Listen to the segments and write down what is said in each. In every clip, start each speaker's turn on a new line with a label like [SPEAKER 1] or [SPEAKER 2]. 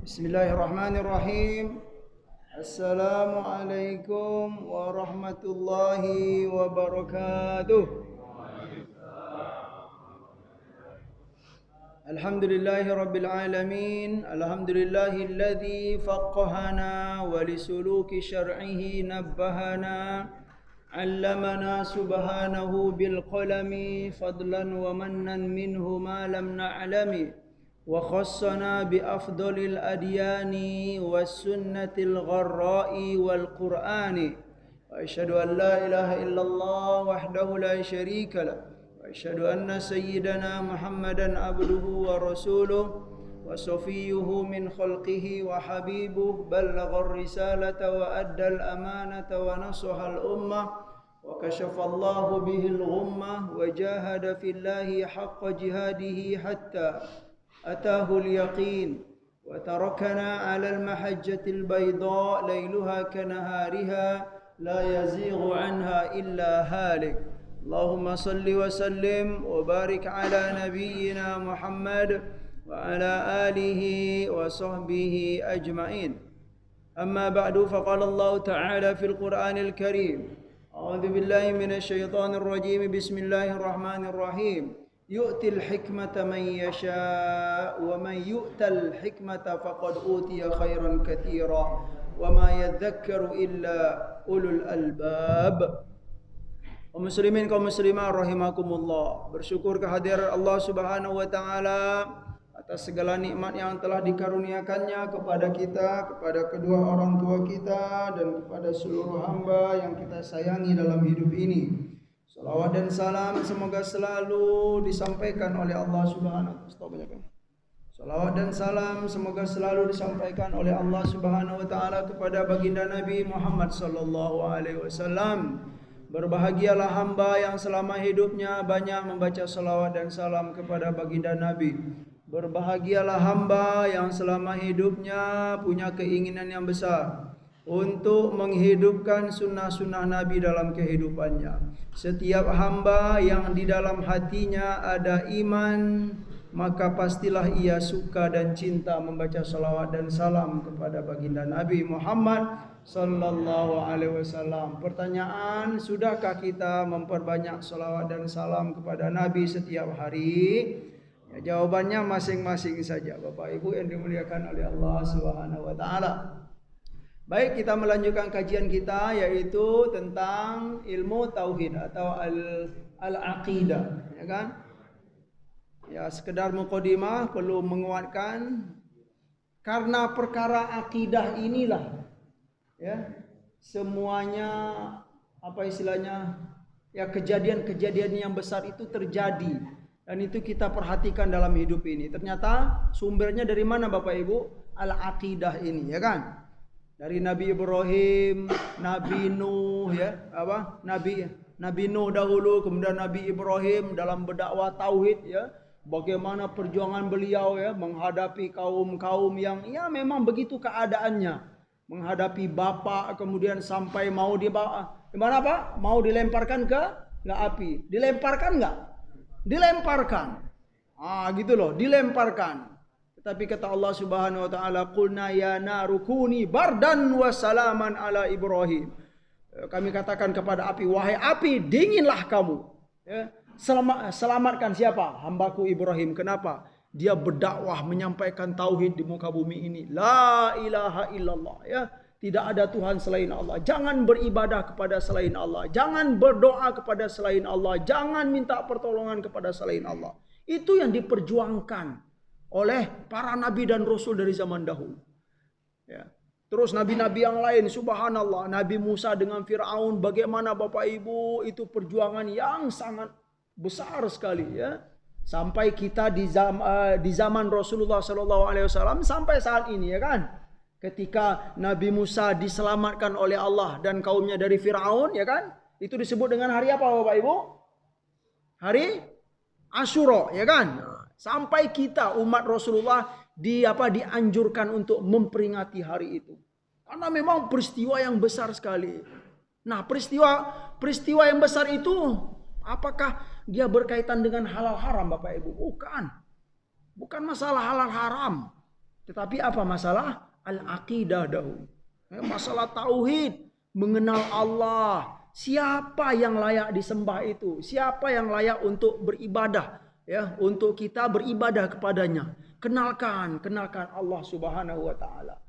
[SPEAKER 1] Bismillahirrahmanirrahim. Assalamualaikum warahmatullahi wabarakatuh. Alhamdulillahi rabbil alamin. Alhamdulillahilladzi faqqahana wa lisuluki syar'ihi nabbahana. Allamana subhanahu bil qalami fadlan wa mannan minhu ma lam na'lami. وخصنا بأفضل الأديان والسنة الغراء والقرآن وأشهد أن لا إله إلا الله وحده لا شريك له وأشهد أن سيدنا محمدا عبده ورسوله وصفيه من خلقه وحبيبه بلغ الرسالة وأدى الأمانة ونصح الأمة وكشف الله به الغمة وجاهد في الله حق جهاده حتى أتاه اليقين وتركنا على المحجة البيضاء ليلها كنهارها لا يزيغ عنها إلا هالك اللهم صل وسلم وبارك على نبينا محمد وعلى آله وصحبه أجمعين أما بعد فقال الله تعالى في القرآن الكريم أعوذ بالله من الشيطان الرجيم بسم الله الرحمن الرحيم يؤتي الحكمة من يشاء ومن يؤت الحكمة فقد أوتي خيرا كثيرا وما يذكر إلا أولو الألباب. Kaum muslimin kaum muslimah rahimakumullah, bersyukur kehadiran Allah Subhanahu wa taala atas segala nikmat yang telah dikaruniakannya kepada kita, kepada kedua orang tua kita dan kepada seluruh hamba yang kita sayangi dalam hidup ini. Salawat dan salam semoga selalu disampaikan oleh Allah Subhanahu wa taala. Salawat dan salam semoga selalu disampaikan oleh Allah Subhanahu wa taala kepada baginda Nabi Muhammad sallallahu alaihi wasallam. Berbahagialah hamba yang selama hidupnya banyak membaca salawat dan salam kepada baginda Nabi. Berbahagialah hamba yang selama hidupnya punya keinginan yang besar untuk menghidupkan sunnah-sunnah Nabi dalam kehidupannya. Setiap hamba yang di dalam hatinya ada iman, maka pastilah ia suka dan cinta membaca salawat dan salam kepada baginda Nabi Muhammad sallallahu alaihi wasallam. Pertanyaan, sudahkah kita memperbanyak salawat dan salam kepada Nabi setiap hari? Ya, jawabannya masing-masing saja, Bapak Ibu yang dimuliakan oleh Allah Subhanahu wa taala. Baik, kita melanjutkan kajian kita yaitu tentang ilmu tauhid atau al-aqidah, ya kan? Ya, sekedar mukadimah perlu menguatkan karena perkara akidah inilah ya semuanya apa istilahnya ya kejadian-kejadian yang besar itu terjadi dan itu kita perhatikan dalam hidup ini. Ternyata sumbernya dari mana Bapak Ibu? Al-aqidah ini, ya kan? Dari Nabi Ibrahim, Nabi Nuh ya, Nabi Nuh dahulu, kemudian Nabi Ibrahim dalam berdakwah tauhid ya. Bagaimana perjuangan beliau ya menghadapi kaum-kaum yang ya memang begitu keadaannya. Menghadapi bapak kemudian sampai mau dibawa gimana Pak? Mau dilemparkan ke api. Dilemparkan enggak? Dilemparkan. Gitu loh, dilemparkan. Tapi kata Allah Subhanahu wa taala, "Qulna ya naru kuni bardan wa salaman ala Ibrahim." Kami katakan kepada api, "Wahai api, dinginlah kamu." Ya, selamatkan siapa? Hambaku Ibrahim. Kenapa? Dia berdakwah menyampaikan tauhid di muka bumi ini. La ilaha illallah, ya. Tidak ada Tuhan selain Allah. Jangan beribadah kepada selain Allah. Jangan berdoa kepada selain Allah. Jangan minta pertolongan kepada selain Allah. Itu yang diperjuangkan oleh para nabi dan rasul dari zaman dahulu. Ya. Terus nabi-nabi yang lain, subhanallah, Nabi Musa dengan Fir'aun, bagaimana Bapak Ibu, itu perjuangan yang sangat besar sekali ya. Sampai kita di zaman Rasulullah SAW sampai saat ini ya kan. Ketika Nabi Musa diselamatkan oleh Allah dan kaumnya dari Fir'aun ya kan. Itu disebut dengan hari apa Bapak Ibu? Hari Asyura ya kan. Sampai kita umat Rasulullah dianjurkan untuk memperingati hari itu. Karena memang peristiwa yang besar sekali. Nah, peristiwa yang besar itu apakah dia berkaitan dengan halal haram Bapak Ibu? Bukan. Bukan masalah halal haram. Tetapi apa masalah? Al-aqidah dahulu. Masalah tauhid, mengenal Allah. Siapa yang layak disembah itu? Siapa yang layak untuk beribadah? Ya, untuk kita beribadah kepadanya. Kenalkan Allah Subhanahu wa taala.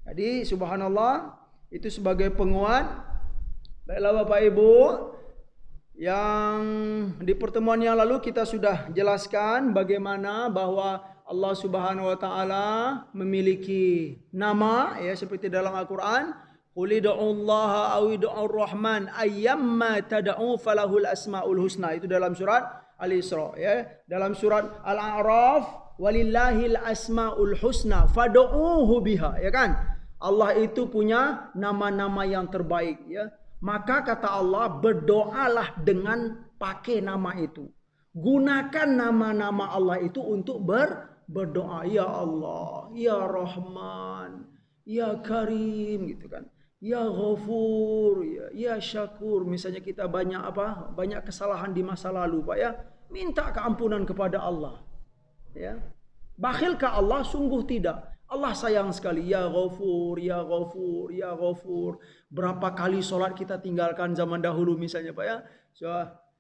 [SPEAKER 1] Jadi subhanallah itu sebagai penguat. Baiklah Bapak Ibu, yang di pertemuan yang lalu kita sudah jelaskan bagaimana bahwa Allah Subhanahu wa taala memiliki nama, ya, seperti dalam Al-Qur'an, qul ud'ullaha aw ud'ur rahman ayyamma tad'u falahul asmaul husna. Itu dalam surat Al-Isra, ya. Dalam surat Al-A'raf, walillahil asmaul husna fad'uuhu biha, ya kan? Allah itu punya nama-nama yang terbaik, ya. Maka kata Allah, berdoalah dengan pakai nama itu. Gunakan nama-nama Allah itu untuk berdoa. Ya Allah, Ya Rahman, Ya Karim, gitu kan. Ya Ghafur, ya Syakur. Misalnya kita banyak kesalahan di masa lalu, Pak, ya. Minta keampunan kepada Allah. Ya. Bakhilkah Allah? Sungguh tidak. Allah sayang sekali. Ya Ghafur, Ya Ghafur, Ya Ghafur. Berapa kali sholat kita tinggalkan zaman dahulu misalnya, Pak, ya. So,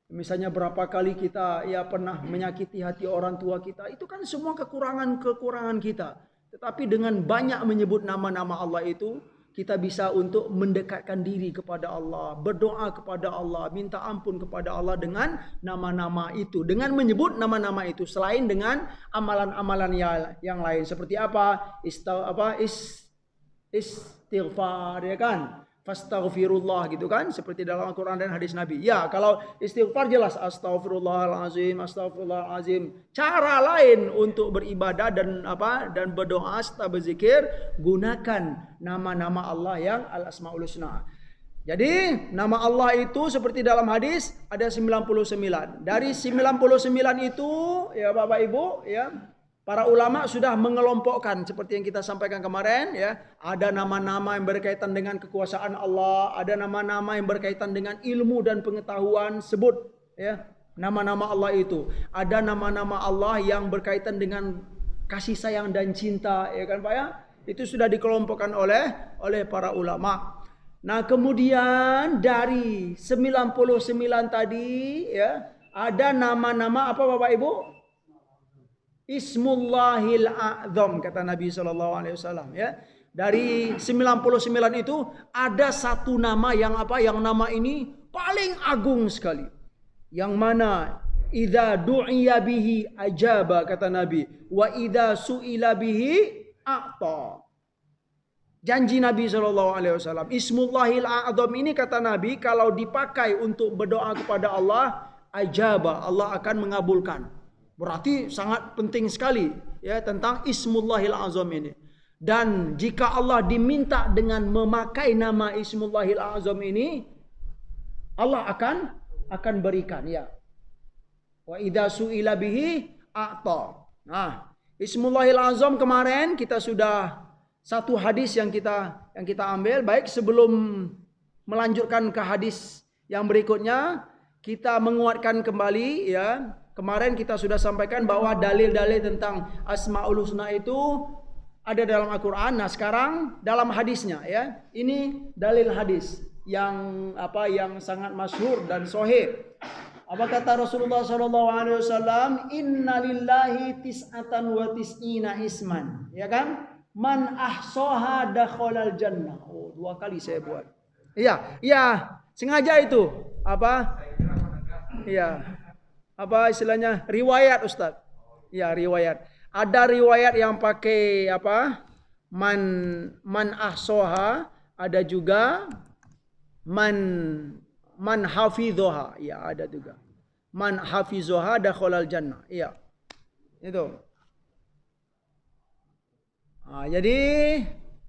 [SPEAKER 1] misalnya berapa kali kita pernah menyakiti hati orang tua kita. Itu kan semua kekurangan kita. Tetapi dengan banyak menyebut nama-nama Allah itu, kita bisa untuk mendekatkan diri kepada Allah, berdoa kepada Allah, minta ampun kepada Allah dengan nama-nama itu, dengan menyebut nama-nama itu, selain dengan amalan-amalan yang lain. Seperti apa? Istighfar, ya kan? Fastaghfirullah, gitu kan, seperti dalam Al-Quran dan hadis Nabi. Ya, kalau istighfar jelas astaghfirullahalazim, astaghfirullahalazim. Cara lain untuk beribadah dan berdoa serta berzikir, gunakan nama-nama Allah yang al-asmaul husna. Jadi nama Allah itu seperti dalam hadis ada 99. Dari 99 itu, ya Bapak Ibu, ya, para ulama sudah mengelompokkan seperti yang kita sampaikan kemarin, ya. Ada nama-nama yang berkaitan dengan kekuasaan Allah, ada nama-nama yang berkaitan dengan ilmu dan pengetahuan, sebut, ya, nama-nama Allah itu. Ada nama-nama Allah yang berkaitan dengan kasih sayang dan cinta, ya kan Pak, ya. Itu sudah dikelompokkan oleh para ulama. Nah, kemudian dari 99 tadi, ya, ada nama-nama apa Bapak Ibu? Ismullahil a'zam, kata Nabi SAW, ya. Dari 99 itu ada satu nama yang yang nama ini paling agung sekali. Yang mana idza du'iya bihi ajaba, kata Nabi, wa idza su'ila bihi a'ta. Janji Nabi SAW. Ismullahil a'zam ini, kata Nabi, kalau dipakai untuk berdoa kepada Allah, ajaba, Allah akan mengabulkan. Berarti sangat penting sekali, ya, tentang Ismullahil Azam ini. Dan jika Allah diminta dengan memakai nama Ismullahil Azam ini, Allah akan berikan, ya. Wa idza su'ila bihi a'ta. Nah, Ismullahil Azam kemarin kita sudah satu hadis yang kita ambil. Baik, sebelum melanjutkan ke hadis yang berikutnya, kita menguatkan kembali, ya. Kemarin kita sudah sampaikan bahwa dalil-dalil tentang Asmaul Husna itu ada dalam Al-Quran. Nah, sekarang dalam hadisnya, ya. Ini dalil hadis yang sangat masyhur dan sahih. Apa kata Rasulullah SAW? Inna lillahi tis'atan wa tis'ina isman. Ya kan? Man ahsoha dakhalal jannah. Oh, 2 kali saya buat. Iya, sengaja itu. Iya. Apa istilahnya? Riwayat, Ustaz. Ya, riwayat. Ada riwayat yang pakai man ahsoha, ada juga man hafidhoha. Ya, ada juga. Man hafidhoha dakhalal jannah. Iya. Itu. Nah, jadi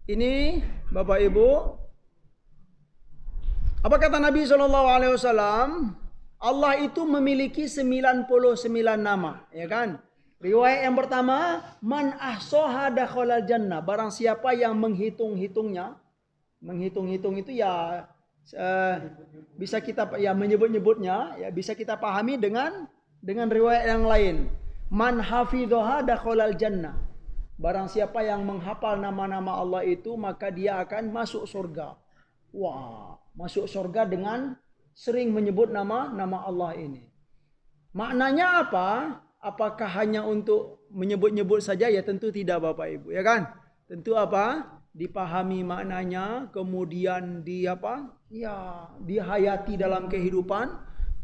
[SPEAKER 1] ini Bapak Ibu, apa kata Nabi SAW? Allah itu memiliki 99 nama, ya kan? Riwayat yang pertama, man ahsoha dakhalal jannah. Barang siapa yang menghitung-hitungnya, menghitung-hitung itu ya bisa kita menyebut-nyebutnya, ya bisa kita pahami dengan riwayat yang lain. Man hafidhoha dakhalal jannah. Barang siapa yang menghafal nama-nama Allah itu, maka dia akan masuk surga. Wah, masuk surga dengan sering menyebut nama-nama Allah ini. Maknanya apa? Apakah hanya untuk menyebut-nyebut saja? Ya tentu tidak Bapak Ibu, ya kan? Tentu apa? Dipahami maknanya, kemudian dihayati dalam kehidupan,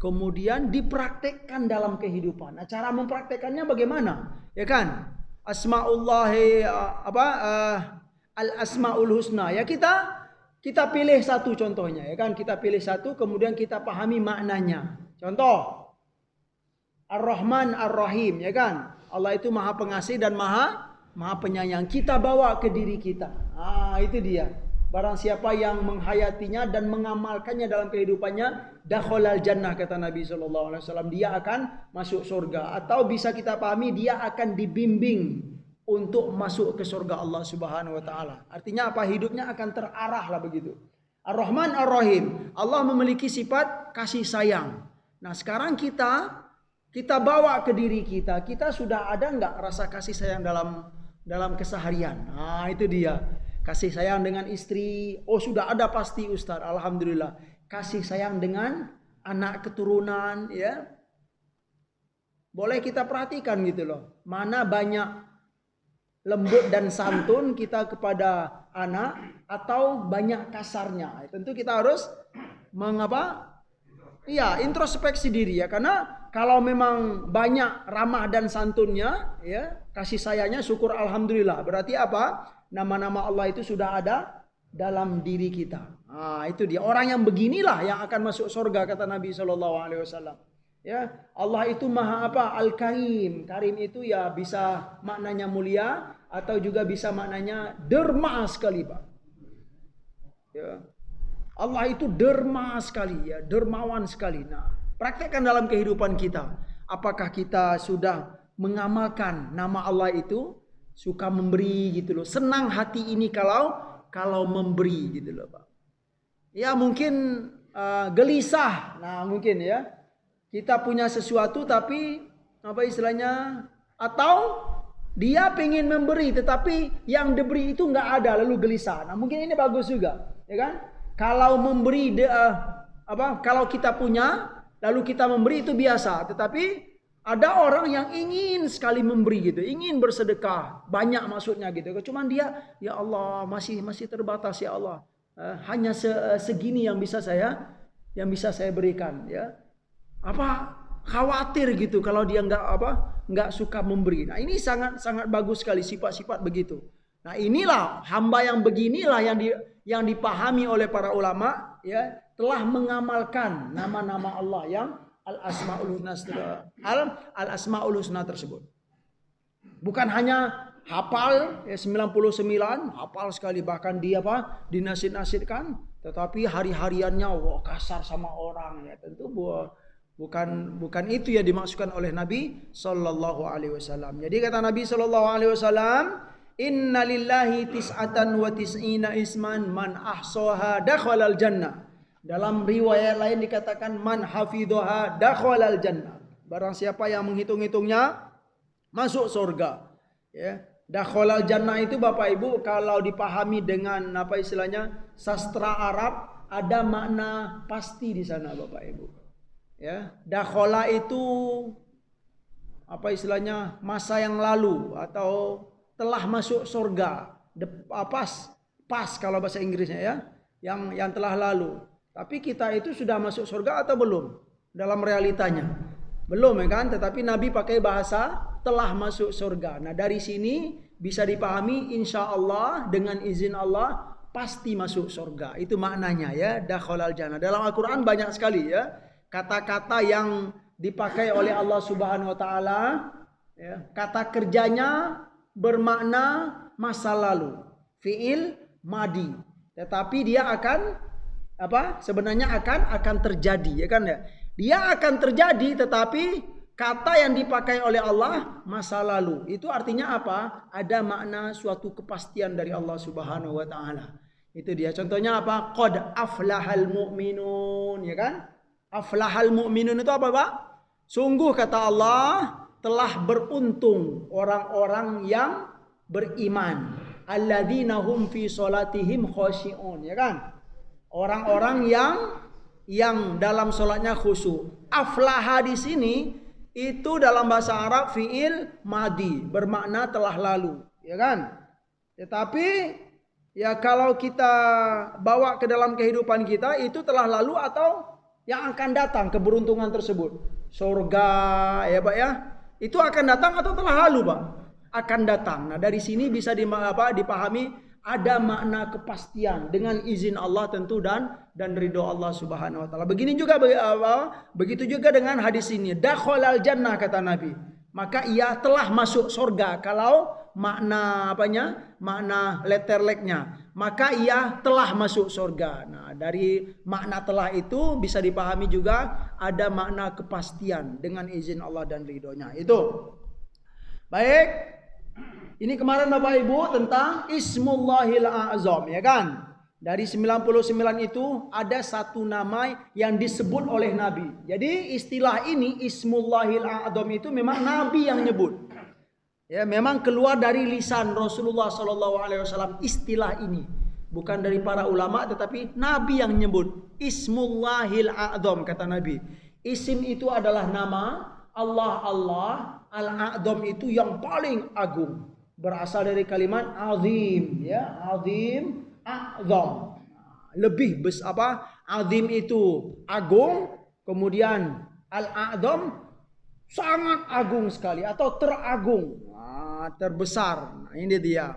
[SPEAKER 1] kemudian dipraktekkan dalam kehidupan. Nah, cara mempraktekkannya bagaimana? Ya kan? Asmaullahi al-asmaul husna. Ya kita pilih satu contohnya, ya kan? Kita pilih satu, kemudian kita pahami maknanya. Contoh Ar-Rahman Ar-Rahim, ya kan? Allah itu Maha Pengasih dan Maha Penyayang. Kita bawa ke diri kita. Itu dia. Barang siapa yang menghayatinya dan mengamalkannya dalam kehidupannya, dakhalal jannah, kata Nabi SAW. Dia akan masuk surga. Atau bisa kita pahami, dia akan dibimbing untuk masuk ke surga Allah Subhanahu Wa Taala. Artinya apa? Hidupnya akan terarah lah begitu. Ar-Rahman Ar-Rahim. Allah memiliki sifat kasih sayang. Nah, sekarang kita bawa ke diri kita. Kita sudah ada nggak rasa kasih sayang dalam keseharian? Nah, itu dia. Kasih sayang dengan istri, sudah ada pasti Ustaz, alhamdulillah. Kasih sayang dengan anak keturunan, ya. Boleh kita perhatikan gitu loh. Mana banyak lembut dan santun kita kepada anak atau banyak kasarnya. Tentu kita harus introspeksi diri ya, karena kalau memang banyak ramah dan santunnya, ya, kasih sayangnya, syukur alhamdulillah. Berarti apa? Nama-nama Allah itu sudah ada dalam diri kita. Itu dia. Orang yang beginilah yang akan masuk surga, kata Nabi SAW. Ya, Allah itu Maha Al-Karim. Karim itu ya bisa maknanya mulia atau juga bisa maknanya derma sekali, Pak. Ya. Allah itu derma sekali, ya, dermawan sekali. Nah, praktekkan dalam kehidupan kita. Apakah kita sudah mengamalkan nama Allah itu? Suka memberi gitu loh. Senang hati ini kalau memberi gitu loh, Pak. Ya mungkin gelisah. Nah, mungkin ya. Kita punya sesuatu tapi apa istilahnya? Atau dia pengen memberi tetapi yang diberi itu nggak ada, lalu gelisah. Nah, mungkin ini bagus juga, ya kan? Kalau memberi kalau kita punya lalu kita memberi itu biasa, tetapi ada orang yang ingin sekali memberi gitu, ingin bersedekah banyak maksudnya gitu. Cuman dia, ya Allah, masih terbatas ya Allah. Hanya segini yang bisa saya berikan, ya. Apa khawatir gitu kalau dia nggak suka memberi. Nah, ini sangat bagus sekali sifat-sifat begitu. Nah, inilah hamba yang beginilah yang dipahami oleh para ulama, ya, telah mengamalkan nama-nama Allah yang Al-Asmaul Husna tersebut. Bukan hanya hafal ya 99, hafal sekali, bahkan dia dinasid-nasidkan, tetapi hari-hariannya kasar sama orang, ya. Tentu bukan itu yang dimaksudkan oleh Nabi sallallahu alaihi wasallam. Jadi kata Nabi sallallahu alaihi wasallam, innalillahi tis'atan wa tis'ina isman man ahsaha dakhalal jannah. Dalam riwayat lain dikatakan man hafidhaha dakhalal jannah. Barang siapa yang menghitung-hitungnya masuk surga. Ya, dakhalal jannah itu Bapak Ibu kalau dipahami dengan apa istilahnya sastra Arab, ada makna pasti di sana Bapak Ibu. Ya, dakhala itu apa istilahnya masa yang lalu atau telah masuk surga. Pas kalau bahasa Inggrisnya ya, yang telah lalu. Tapi kita itu sudah masuk surga atau belum? Dalam realitanya belum, ya kan? Tetapi Nabi pakai bahasa telah masuk surga. Nah, dari sini bisa dipahami insya Allah dengan izin Allah pasti masuk surga. Itu maknanya ya, dakhalal jannah. Dalam Al-Quran banyak sekali ya kata-kata yang dipakai oleh Allah Subhanahu Wa Taala. Ya, kata kerjanya bermakna masa lalu, fiil madi. Tetapi dia akan sebenarnya akan terjadi, ya kan ya. Dia akan terjadi, tetapi kata yang dipakai oleh Allah masa lalu. Itu artinya apa? Ada makna suatu kepastian dari Allah Subhanahu Wa Taala. Itu dia. Contohnya apa? Qad aflahal mu'minun, ya kan? Aflahal mu'minun itu apa, Pak? Sungguh kata Allah telah beruntung orang-orang yang beriman. Alladzina hum fi sholatihim khashi'un, ya kan? Orang-orang yang dalam sholatnya khusyuk. Aflaha di sini itu dalam bahasa Arab fiil madi, bermakna telah lalu, ya kan? Tetapi ya kalau kita bawa ke dalam kehidupan kita, itu telah lalu atau yang akan datang keberuntungan tersebut. Surga, ya Pak ya. Itu akan datang atau telah lalu, Pak? Akan datang. Nah, dari sini bisa dipahami ada makna kepastian dengan izin Allah tentu dan ridho Allah Subhanahu wa taala. Begitu juga dengan hadis ini. Dakhalal jannah kata Nabi. Maka ia telah masuk surga. Kalau makna makna letterleknya, maka ia telah masuk surga. Nah, dari makna telah itu bisa dipahami juga ada makna kepastian dengan izin Allah dan ridhonya. Itu baik. Ini kemarin Bapak Ibu tentang Ismullahil A'zam, ya kan? Dari 99 itu ada satu nama yang disebut oleh Nabi. Jadi istilah ini Ismullahil A'zam itu memang Nabi yang nyebut. Ya, memang keluar dari lisan Rasulullah SAW istilah ini. Bukan dari para ulama tetapi Nabi yang nyebut. Ismullahil A'zam kata Nabi. Isim itu adalah nama Allah. Al-A'zam itu yang paling agung. Berasal dari kalimat azim, ya, azim, a'zam. Lebih azim itu agung, kemudian al-a'zam sangat agung sekali atau teragung, terbesar. Nah, ini dia.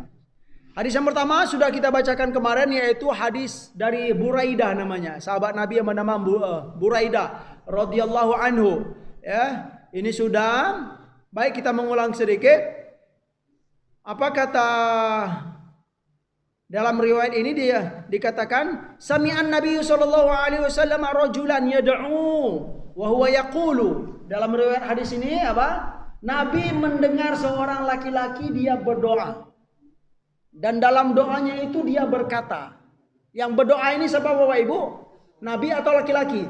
[SPEAKER 1] Hadis yang pertama sudah kita bacakan kemarin, yaitu hadis dari Buraidah namanya, sahabat Nabi yang bernama Buraidah radhiyallahu anhu. Ya, ini sudah. Baik, kita mengulang sedikit. Apa kata dalam riwayat ini, dia dikatakan sami'an Nabi sallallahu alaihi wasallam rajulan yad'u wa huwa yaqulu. Dalam riwayat hadis ini apa? Nabi mendengar seorang laki-laki dia berdoa. Dan dalam doanya itu dia berkata. Yang berdoa ini siapa Bapak Ibu? Nabi atau laki-laki?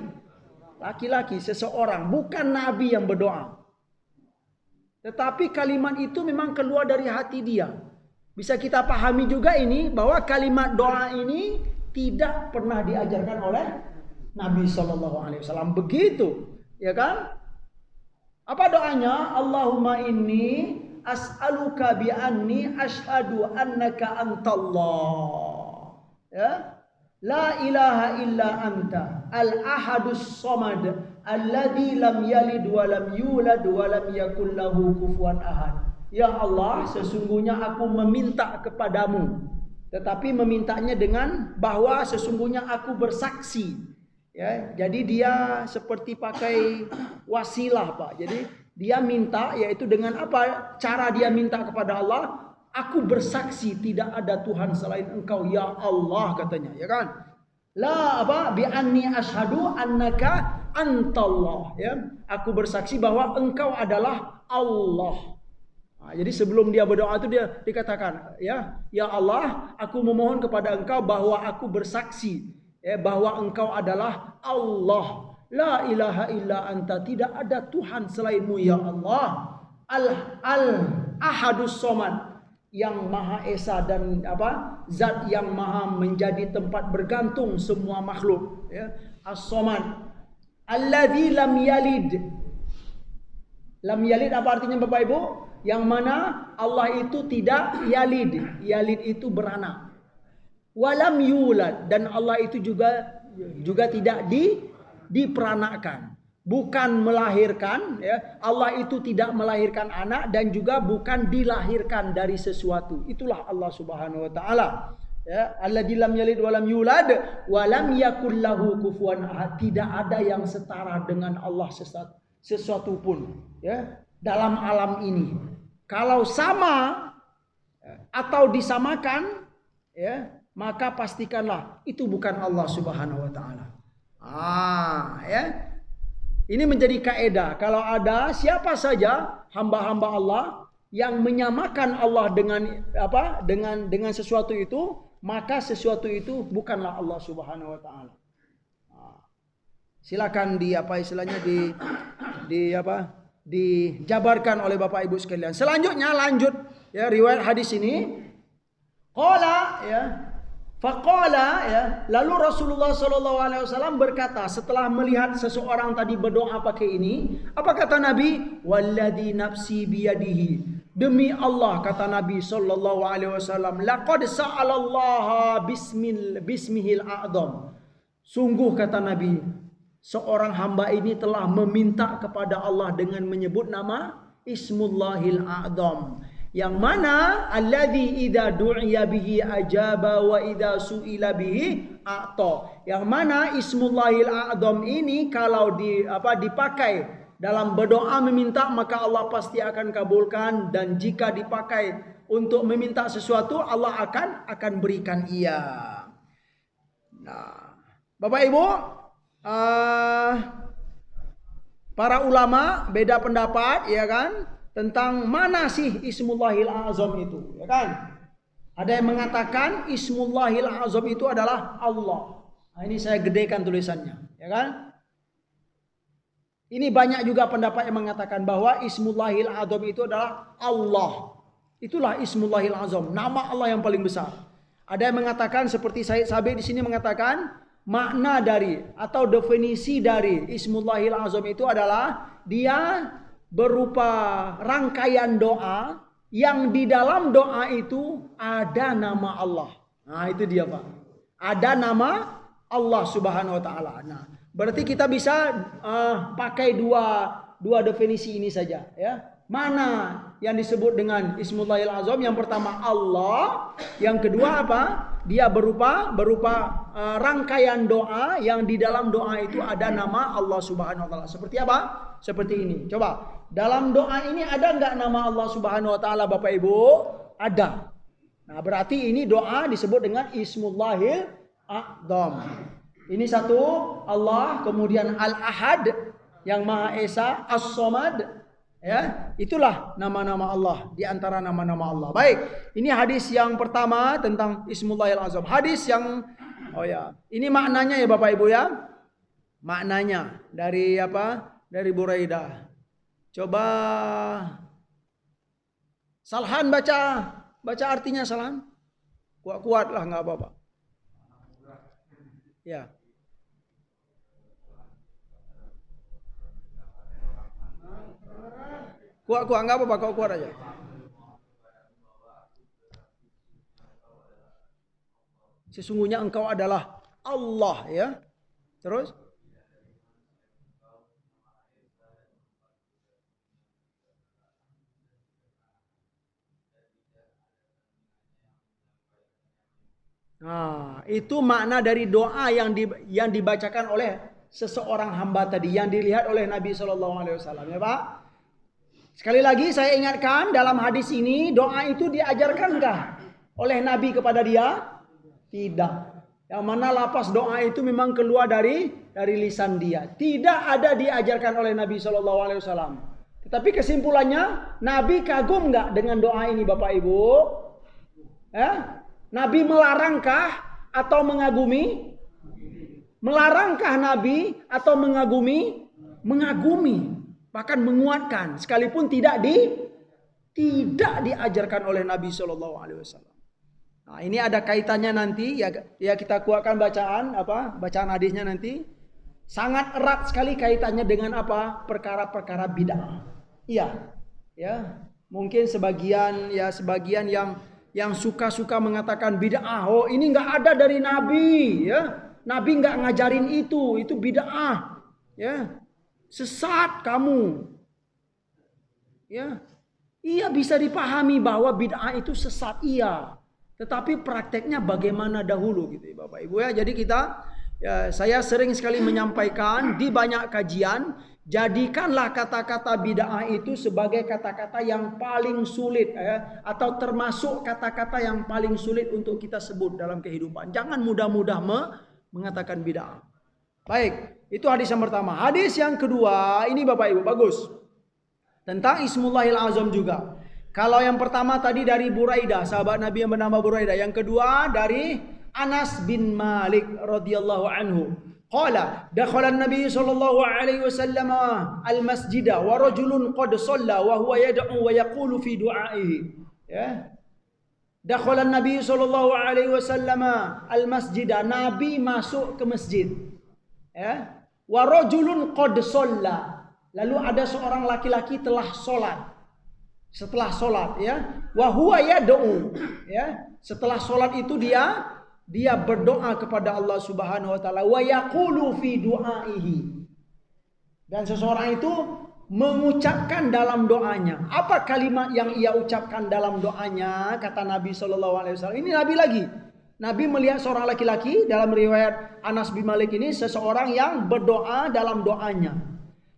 [SPEAKER 1] Laki-laki, seseorang, bukan Nabi yang berdoa. Tetapi kalimat itu memang keluar dari hati dia. Bisa kita pahami juga ini bahwa kalimat doa ini tidak pernah diajarkan oleh Nabi SAW. Begitu, ya kan? Apa doanya? Allahumma inni as'aluka bi anni asyhadu annaka antallah. Ya? La ilaha illa anta al-ahadus samad alladzi lam yalid wa lam yulad wa lam yakul lahu kufuwan ahad. Ya Allah, sesungguhnya aku meminta kepadamu, tetapi memintanya dengan bahwa sesungguhnya aku bersaksi. Ya, jadi dia seperti pakai wasilah, Pak. Jadi dia minta, yaitu dengan apa cara dia minta kepada Allah? Aku bersaksi tidak ada Tuhan selain Engkau, ya Allah, katanya, ya kan? La bi anni asyhadu annaka antallah, ya. Aku bersaksi bahwa Engkau adalah Allah. Nah, jadi sebelum dia berdoa itu dia dikatakan, ya Allah, aku memohon kepada Engkau bahwa aku bersaksi, ya, bahwa Engkau adalah Allah. La ilaha illa anta, tidak ada Tuhan selainmu, ya Allah. Al-ahadus somad, yang maha esa dan zat yang maha menjadi tempat bergantung semua makhluk, ya. As-somad alladzi lam yalid. Lam yalid apa artinya Bapak Ibu? Yang mana Allah itu tidak yalid. Yalid itu beranak. Walam yulad, dan Allah itu juga tidak diperanakkan. Bukan melahirkan, ya. Allah itu tidak melahirkan anak dan juga bukan dilahirkan dari sesuatu. Itulah Allah Subhanahu wa taala. Ya, alladzi lam yalid wa lam yulad wa lam yakul lahu kufuwan ahad. Tidak ada yang setara dengan Allah sesuatu pun, ya, dalam alam ini. Kalau sama atau disamakan, ya, maka pastikanlah itu bukan Allah Subhanahu wa taala. Ya. Ini menjadi kaedah. Kalau ada siapa saja hamba-hamba Allah yang menyamakan Allah dengan sesuatu itu, maka sesuatu itu bukanlah Allah Subhanahu wa taala. Silakan dijabarkan oleh Bapak Ibu sekalian. Selanjutnya lanjut, ya, riwayat hadis ini. Qala, ya, faqala, ya, lalu Rasulullah SAW berkata setelah melihat seseorang tadi berdoa pakai ini, apa kata Nabi? Walladzi nafsi biyadihi, demi Allah, kata Nabi SAW, laqad sa'alallaha bismihil a'dham. Sungguh, kata Nabi, seorang hamba ini telah meminta kepada Allah dengan menyebut nama Ismullahil A'dham, yang mana alladzi idza du'iya bihi ajaba wa idza su'ila bihi a'ta. Yang mana Ismullahil A'dham ini kalau dipakai dalam berdoa meminta, maka Allah pasti akan kabulkan, dan jika dipakai untuk meminta sesuatu, Allah akan berikan ia. Nah, Bapak Ibu, para ulama beda pendapat, ya kan, tentang mana sih Ismullahil A'zam itu, ya kan? Ada yang mengatakan Ismullahil A'zam itu adalah Allah. Nah, ini saya gedekan tulisannya, ya kan? Ini banyak juga pendapat yang mengatakan bahwa Ismullahil A'zam itu adalah Allah. Itulah Ismullahil A'zam, nama Allah yang paling besar. Ada yang mengatakan seperti Said Sabiq di sini mengatakan makna dari atau definisi dari Ismullahil A'zam itu adalah dia berupa rangkaian doa yang di dalam doa itu ada nama Allah. Nah, itu dia, Pak. Ada nama Allah Subhanahu wa taala. Nah, berarti kita bisa pakai dua definisi ini saja, ya. Mana yang disebut dengan Ismullahil A'zam? Yang pertama Allah, yang kedua apa? Dia berupa rangkaian doa yang di dalam doa itu ada nama Allah Subhanahu wa taala. Seperti apa? Seperti ini. Coba, dalam doa ini ada enggak nama Allah Subhanahu wa taala, Bapak Ibu? Ada. Nah, berarti ini doa disebut dengan Ismullahil A'zam. Ini satu, Allah, kemudian Al-Ahad yang Maha Esa, As-Samad. Ya, itulah nama-nama Allah di antara nama-nama Allah. Baik, ini hadis yang pertama tentang Ismullahil A'zam. Hadis yang ini maknanya ya Bapak Ibu ya. Maknanya dari apa? Dari Buraidah. Coba Salhan baca artinya Salhan. Kuat-kuat lah, enggak apa-apa. Ya. Kuat enggak apa-apa, kau kuat aja. Sesungguhnya engkau adalah Allah, ya. Terus nah, itu makna dari doa yang dibacakan oleh seseorang hamba tadi yang dilihat oleh Nabi SAW, ya Pak. Sekali lagi saya ingatkan, dalam hadis ini doa itu diajarkankah oleh Nabi kepada dia? Tidak. Yang mana lafaz doa itu memang keluar dari lisan dia. Tidak ada diajarkan oleh Nabi SAW. Tetapi kesimpulannya, Nabi kagum nggak dengan doa ini, Bapak Ibu? Nabi melarangkah atau mengagumi? Melarangkah Nabi atau mengagumi? Mengagumi. Bahkan menguatkan, sekalipun tidak diajarkan oleh Nabi SAW. Nah, ini ada kaitannya nanti ya kita kuatkan bacaan hadisnya nanti. Sangat erat sekali kaitannya dengan apa? Perkara-perkara bid'ah. Iya. Ya, mungkin sebagian yang suka-suka mengatakan bid'ah. Oh, ini enggak ada dari Nabi, ya. Nabi enggak ngajarin itu bid'ah. Ya. Sesat kamu. Ya. Iya, bisa dipahami bahwa bid'ah itu sesat, iya. Tetapi prakteknya bagaimana dahulu gitu ya Bapak Ibu ya. Jadi saya sering sekali menyampaikan di banyak kajian, jadikanlah kata-kata bid'ah itu sebagai kata-kata yang paling sulit ya, atau termasuk kata-kata yang paling sulit untuk kita sebut dalam kehidupan. Jangan mudah-mudah mengatakan bid'ah. Baik, itu hadis yang pertama. Hadis yang kedua, ini Bapak Ibu bagus. Tentang Ismullahil A'zam juga. Kalau yang pertama tadi dari Buraidah, sahabat Nabi yang bernama Buraidah. Yang kedua dari Anas bin Malik radhiyallahu anhu. Qala dakhala an-nabiy sallallahu alaihi wasallam al-masjida wa rajulun qad shalla wa huwa yad'u wa yaqulu fi du'aihi. Ya. Dakhala Nabi sallallahu alaihi wasallam al-masjid. Nabi masuk ke masjid. Ya. Wa rajulun qad shalla. Lalu ada seorang laki-laki telah solat. Setelah solat, ya. Wa huwa yad'u. Ya. Setelah solat itu dia berdoa kepada Allah Subhanahu wa taala. Wa yaqulu fi du'aihi. Dan seseorang itu mengucapkan dalam doanya. Apa kalimat yang ia ucapkan dalam doanya? Kata Nabi SAW. Ini Nabi lagi. Nabi melihat seorang laki-laki dalam riwayat Anas bin Malik ini, seseorang yang berdoa dalam doanya.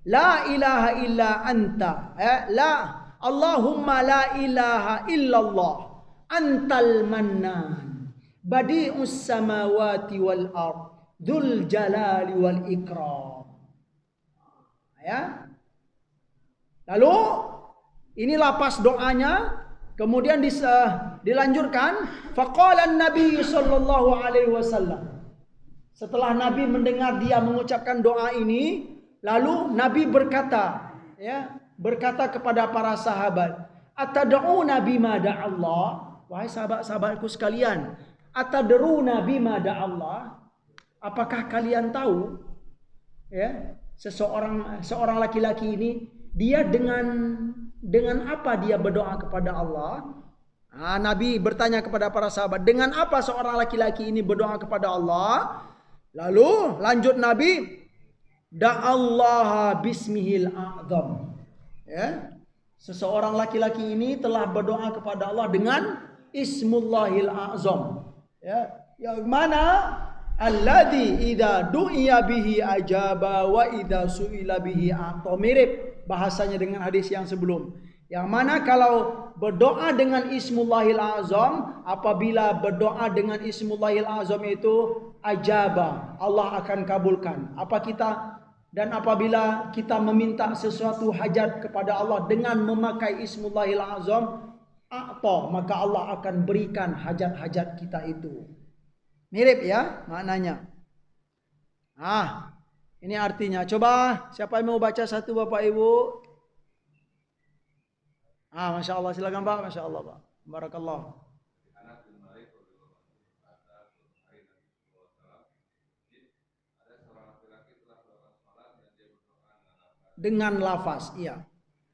[SPEAKER 1] La ilaha illa anta. Allahumma la ilaha illallah. Antal mannan. Badi'us samawati wal ard. Dzul jalali wal ikram. Ya. Lalu ini lapas doanya, kemudian dilanjutkan faqala Nabi sallallahu alaihi wasallam. Setelah Nabi mendengar dia mengucapkan doa ini, lalu Nabi berkata, ya, berkata kepada para sahabat, atad'una bima da'allah? Wahai sahabat-sahabatku sekalian, atadruna bima da'allah? Apakah kalian tahu, ya, seorang laki-laki ini dia dengan apa dia berdoa kepada Allah? Nabi bertanya kepada para sahabat, dengan apa seorang laki-laki ini berdoa kepada Allah? Lalu lanjut Nabi, da'allaha bismihil a'zam. Ya. Seseorang laki-laki ini telah berdoa kepada Allah dengan ismullahil a'zam. Ya. Yang mana alladzi idza du'iya bihi ajaba wa idza su'ila bihi a'ta. Mirip bahasanya dengan hadis yang sebelum. Yang mana kalau berdoa dengan ismullahil azam, apabila berdoa dengan ismullahil azam itu ajaba, Allah akan kabulkan. Dan apabila kita meminta sesuatu hajat kepada Allah dengan memakai ismullahil azam, a'ta, maka Allah akan berikan hajat-hajat kita itu. Mirip ya maknanya. Ini artinya. Coba siapa yang mau baca satu Bapak Ibu? Masya Allah, silakan Pak. Masya Allah Pak. Barakallah. Dengan lafaz, iya.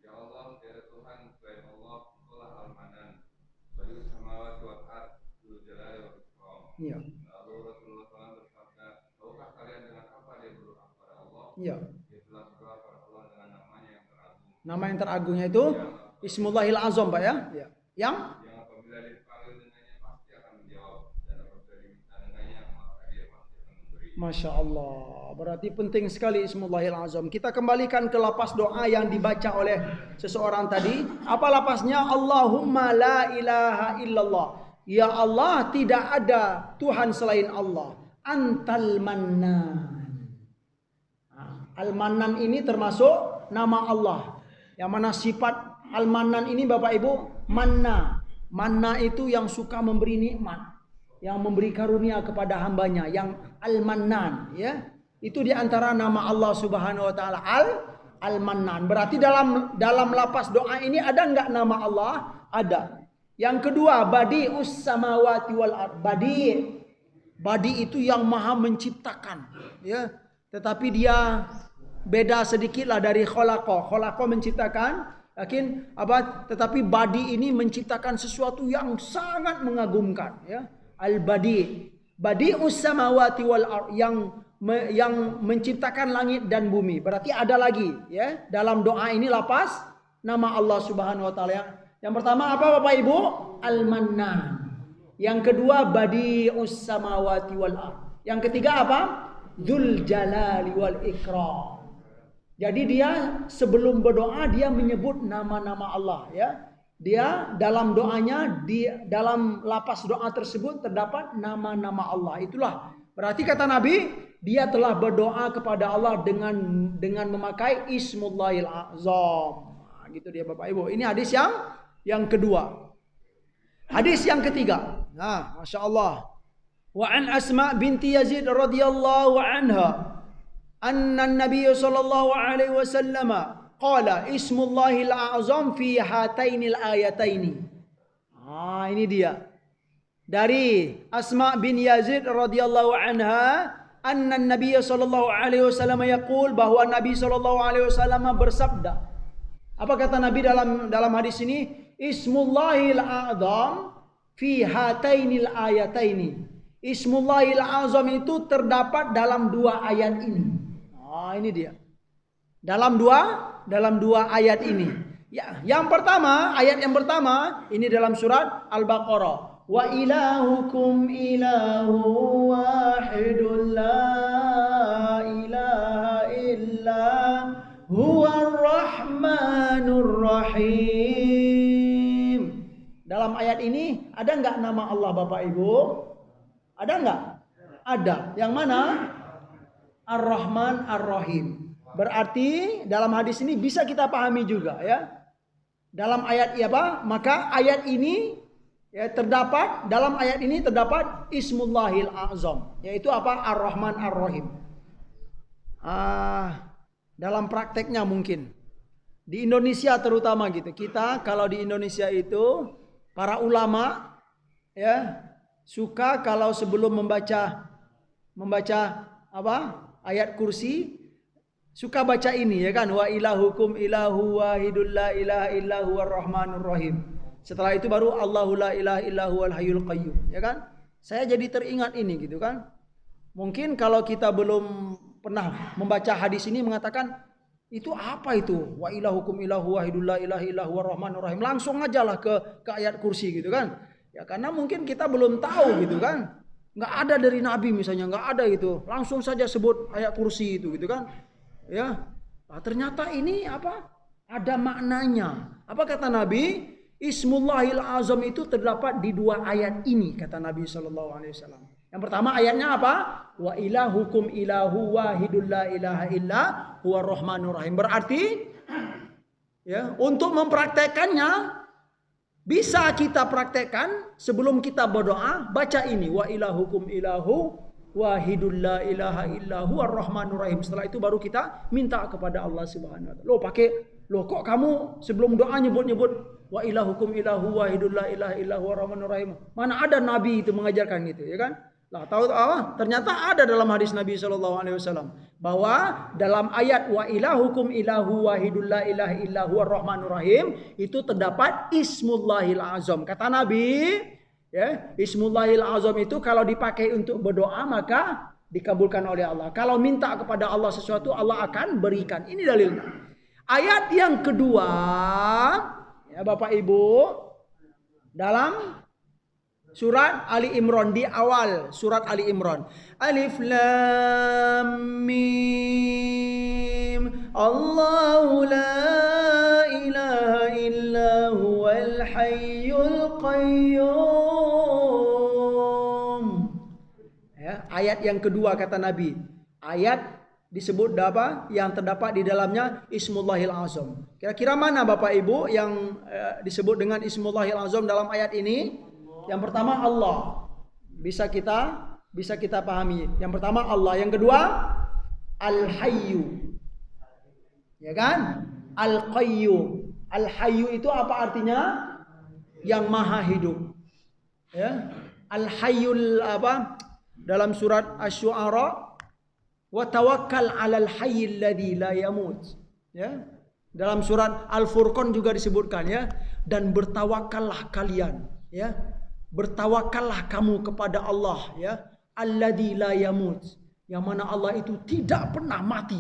[SPEAKER 2] Ya Allah, tiada Tuhan selain Allah, Engkaulah Al-Manan, Badi'us samawati wal ard, Dzul jalali wal ikram.
[SPEAKER 1] Iya.
[SPEAKER 2] Lalu Rasulullah SAW bersabda, tahukah kalian dengan apa dia berdoa kepada Allah?
[SPEAKER 1] Iya.
[SPEAKER 2] Dia telah berdoa kepada Allah dengan namanya yang teragung.
[SPEAKER 1] Nama yang teragungnya itu Ismullahil Azam, Pak ya? Iya. Yang
[SPEAKER 2] apabila dipanggil dengannya pasti akan menjawab, dan apabila diminta dengannya maka dia pasti akan memberi.
[SPEAKER 1] Masya Allah. Berarti penting sekali Ismullahil Azam. Kita kembalikan ke lapas doa yang dibaca oleh seseorang tadi. Apa lapasnya? Allahumma la ilaha illallah. Ya Allah, tidak ada Tuhan selain Allah. Antal mannan. Al-Mannan ini termasuk nama Allah. Yang mana sifat Al-Mannan ini Bapak Ibu, manna. Manna itu yang suka memberi nikmat, yang memberi karunia kepada hambanya, yang Al-Mannan, ya. Itu diantara nama Allah Subhanahu wa taala, Al-Mannan. Berarti dalam lapas doa ini ada enggak nama Allah? Ada. Yang kedua, Badi'us samawati wal ard. Badi itu yang maha menciptakan, ya. Tetapi dia beda sedikitlah dari khalaqa. Khalaqa menciptakan, tetapi badi ini menciptakan sesuatu yang sangat mengagumkan, ya. Al-Badi. Badi'us samawati wal ard, yang menciptakan langit dan bumi. Berarti ada lagi, ya. Dalam doa ini lapas nama Allah Subhanahu wa taala. Yang pertama apa Bapak Ibu? Al-Mannan. Yang kedua Badi'us samawati wal ard. Yang ketiga apa? Dzul jalali wal ikram. Jadi dia sebelum berdoa dia menyebut nama-nama Allah, ya. Dia dalam doanya, dalam lapas doa tersebut terdapat nama-nama Allah. Itulah berarti kata Nabi, dia telah berdoa kepada Allah dengan memakai Ismullahil Azam. Gitu dia Bapak Ibu. Ini hadis yang kedua. Hadis yang ketiga. Masya Allah. Wa an Asma binti Yazid radhiyallahu anha. Anna Nabi sallallahu alaihi wasallam qala ismullahil a'zam fi hatainil ayataini. Ini dia. Dari Asma bin Yazid radhiyallahu anha, anna Nabi sallallahu alaihi wasallam yaqul, bahwa Nabi sallallahu alaihi wasallam bersabda. Apa kata Nabi dalam hadis ini? Ismullahil a'zam fi hatainil ayataini. Ismullahil azam itu terdapat dalam dua ayat ini. Ini dia. Dalam dua ayat ini. Ya, ayat yang pertama ini dalam surat Al-Baqarah. Wa ilahukum ilahu wahidun la ilaha illa huwar rahmanur rahim. Dalam ayat ini ada enggak nama Allah Bapak Ibu? Ada enggak? Ada. Yang mana? Ar-Rahman Ar-Rahim. Berarti dalam hadis ini bisa kita pahami juga ya. Dalam ayat apa? Maka ayat ini ya, dalam ayat ini terdapat Ismullahil A'zam, yaitu apa? Ar-Rahman Ar-Rahim. Dalam prakteknya mungkin di Indonesia terutama gitu. Kita kalau di Indonesia itu para ulama ya suka kalau sebelum membaca apa? Ayat kursi suka baca ini ya kan, wa ilahukum ilahu wahidul la ilaha illa huwar rahmanur rahim. Setelah itu baru Allahu la ilaha illa huwal hayyul qayyum, ya kan? Saya jadi teringat ini gitu kan. Mungkin kalau kita belum pernah membaca hadis ini mengatakan itu apa itu? Wa ilahukum ilahu wahidul la ilaha illa huwar rahmanur rahim. Langsung aja lah ke ayat kursi gitu kan. Ya karena mungkin kita belum tahu gitu kan. Enggak ada dari Nabi misalnya, enggak ada gitu. Langsung saja sebut ayat kursi itu gitu kan. Ya, ternyata ini apa? Ada maknanya. Apa kata Nabi? Ismullahil Azam itu terdapat di dua ayat ini, kata Nabi SAW. Yang pertama ayatnya apa? Wa ilahukum ilahu wahidul la ilaha illa huwar rahmanur rahim. Berarti ya, untuk mempraktekannya bisa kita praktekkan sebelum kita berdoa, baca ini wa ilahukum ilahu wahidul la ilaha illa huwar rahmanur rahim. Setelah itu baru kita minta kepada Allah Subhanahu wa taala. Kok kamu sebelum doa nyebut-nyebut wa ilahukum ilahu wahidul la ilaha illa huwar rahmanur rahim? Mana ada nabi itu mengajarkan gitu, ya kan? Lah tahu apa? Ternyata ada dalam hadis Nabi sallallahu alaihi wasallam bahwa dalam ayat wa ilahukum ilahu wahidul la ilaha illa huwar rahmanur rahim itu terdapat Ismullahil Azam. Kata Nabi, ya, Ismullahil Azam itu kalau dipakai untuk berdoa maka dikabulkan oleh Allah. Kalau minta kepada Allah sesuatu, Allah akan berikan. Ini dalilnya. Ayat yang kedua, ya Bapak Ibu, dalam surat Ali Imran, di awal surat Ali Imran. Alif Lam Mim. Allahu la ilaha illa huwal hayyul qayyum. Ya, ayat yang kedua kata Nabi. Ayat disebut apa? Yang terdapat di dalamnya Ismullahil Azam. Kira-kira mana Bapak Ibu yang disebut dengan Ismullahil Azam dalam ayat ini? Yang pertama Allah. Bisa kita pahami. Yang pertama Allah, yang kedua Al-Hayyu. Ya kan? Al-Qayyum. Al-Hayyu itu apa artinya? Yang maha hidup. Ya. Al-Hayyul apa? Dalam surat Asy-Syu'ara, wa tawakkal 'alal hayyil ladzi la yamut. Ya. Dalam surat Al-Furqan juga disebutkan ya, dan bertawakallah kalian, ya. Bertawakallah kamu kepada Allah, ya, alladzi la yamut, yang mana Allah itu tidak pernah mati.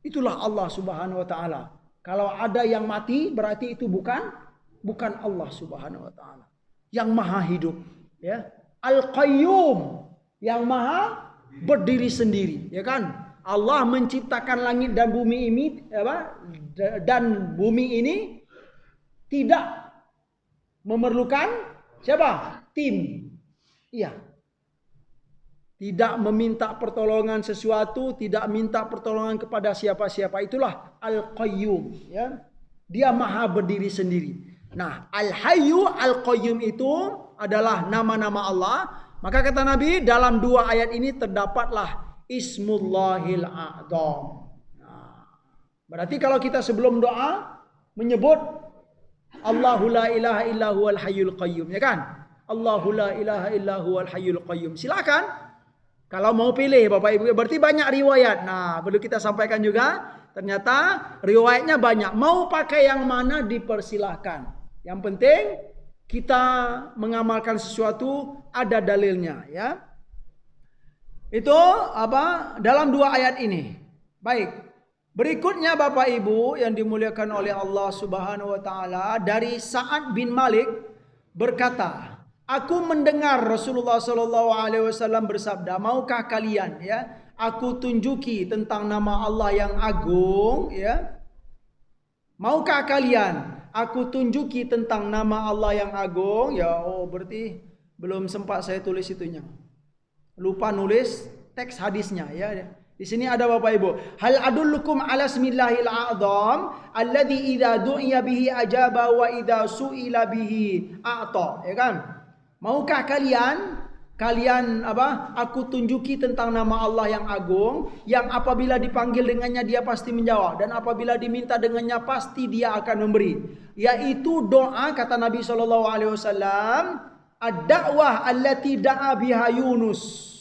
[SPEAKER 1] Itulah Allah Subhanahu wa taala. Kalau ada yang mati berarti itu bukan Allah Subhanahu wa taala. Yang maha hidup, ya. Al-Qayyum, yang maha berdiri sendiri, ya kan? Allah menciptakan langit dan bumi ini, apa? Dan bumi ini tidak memerlukan siapa? Tim. Iya. Tidak meminta pertolongan sesuatu, tidak minta pertolongan kepada siapa-siapa. Itulah Al-Qayyum, ya. Dia maha berdiri sendiri. Nah, Al-Hayyu, Al-Qayyum itu adalah nama-nama Allah. Maka kata Nabi, dalam dua ayat ini terdapatlah Ismullahil A'zam. Nah, berarti kalau kita sebelum doa menyebut Allahu la ilaha illa huwal hayyul qayyum, ya kan? Allahu la ilaha illa huwal hayyul qayyum. Silakan. Kalau mau pilih Bapak Ibu, berarti banyak riwayat. Nah, perlu kita sampaikan juga, ternyata riwayatnya banyak. Mau pakai yang mana dipersilahkan. Yang penting kita mengamalkan sesuatu ada dalilnya, ya. Itu apa? Dalam dua ayat ini. Baik. Berikutnya Bapak Ibu yang dimuliakan oleh Allah Subhanahu wa taala, dari Sa'ad bin Malik berkata, aku mendengar Rasulullah sallallahu alaihi wasallam bersabda, maukah kalian, ya, aku tunjuki tentang nama Allah yang agung, ya? Maukah kalian aku tunjuki tentang nama Allah yang agung? Ya, berarti belum sempat saya tulis itunya. Lupa nulis teks hadisnya, ya. Di sini ada Bapak Ibu. Hal adullukum ala ismillahil a'zam alladzi idza du'iya bihi ajaba wa idza su'ila bihi a'ta, ya kan? Maukah kalian apa? Aku tunjuki tentang nama Allah yang agung, yang apabila dipanggil dengannya dia pasti menjawab, dan apabila diminta dengannya pasti dia akan memberi. Yaitu doa, kata Nabi sallallahu alaihi wasallam, ad-da'wah allati da'a biha Yunus.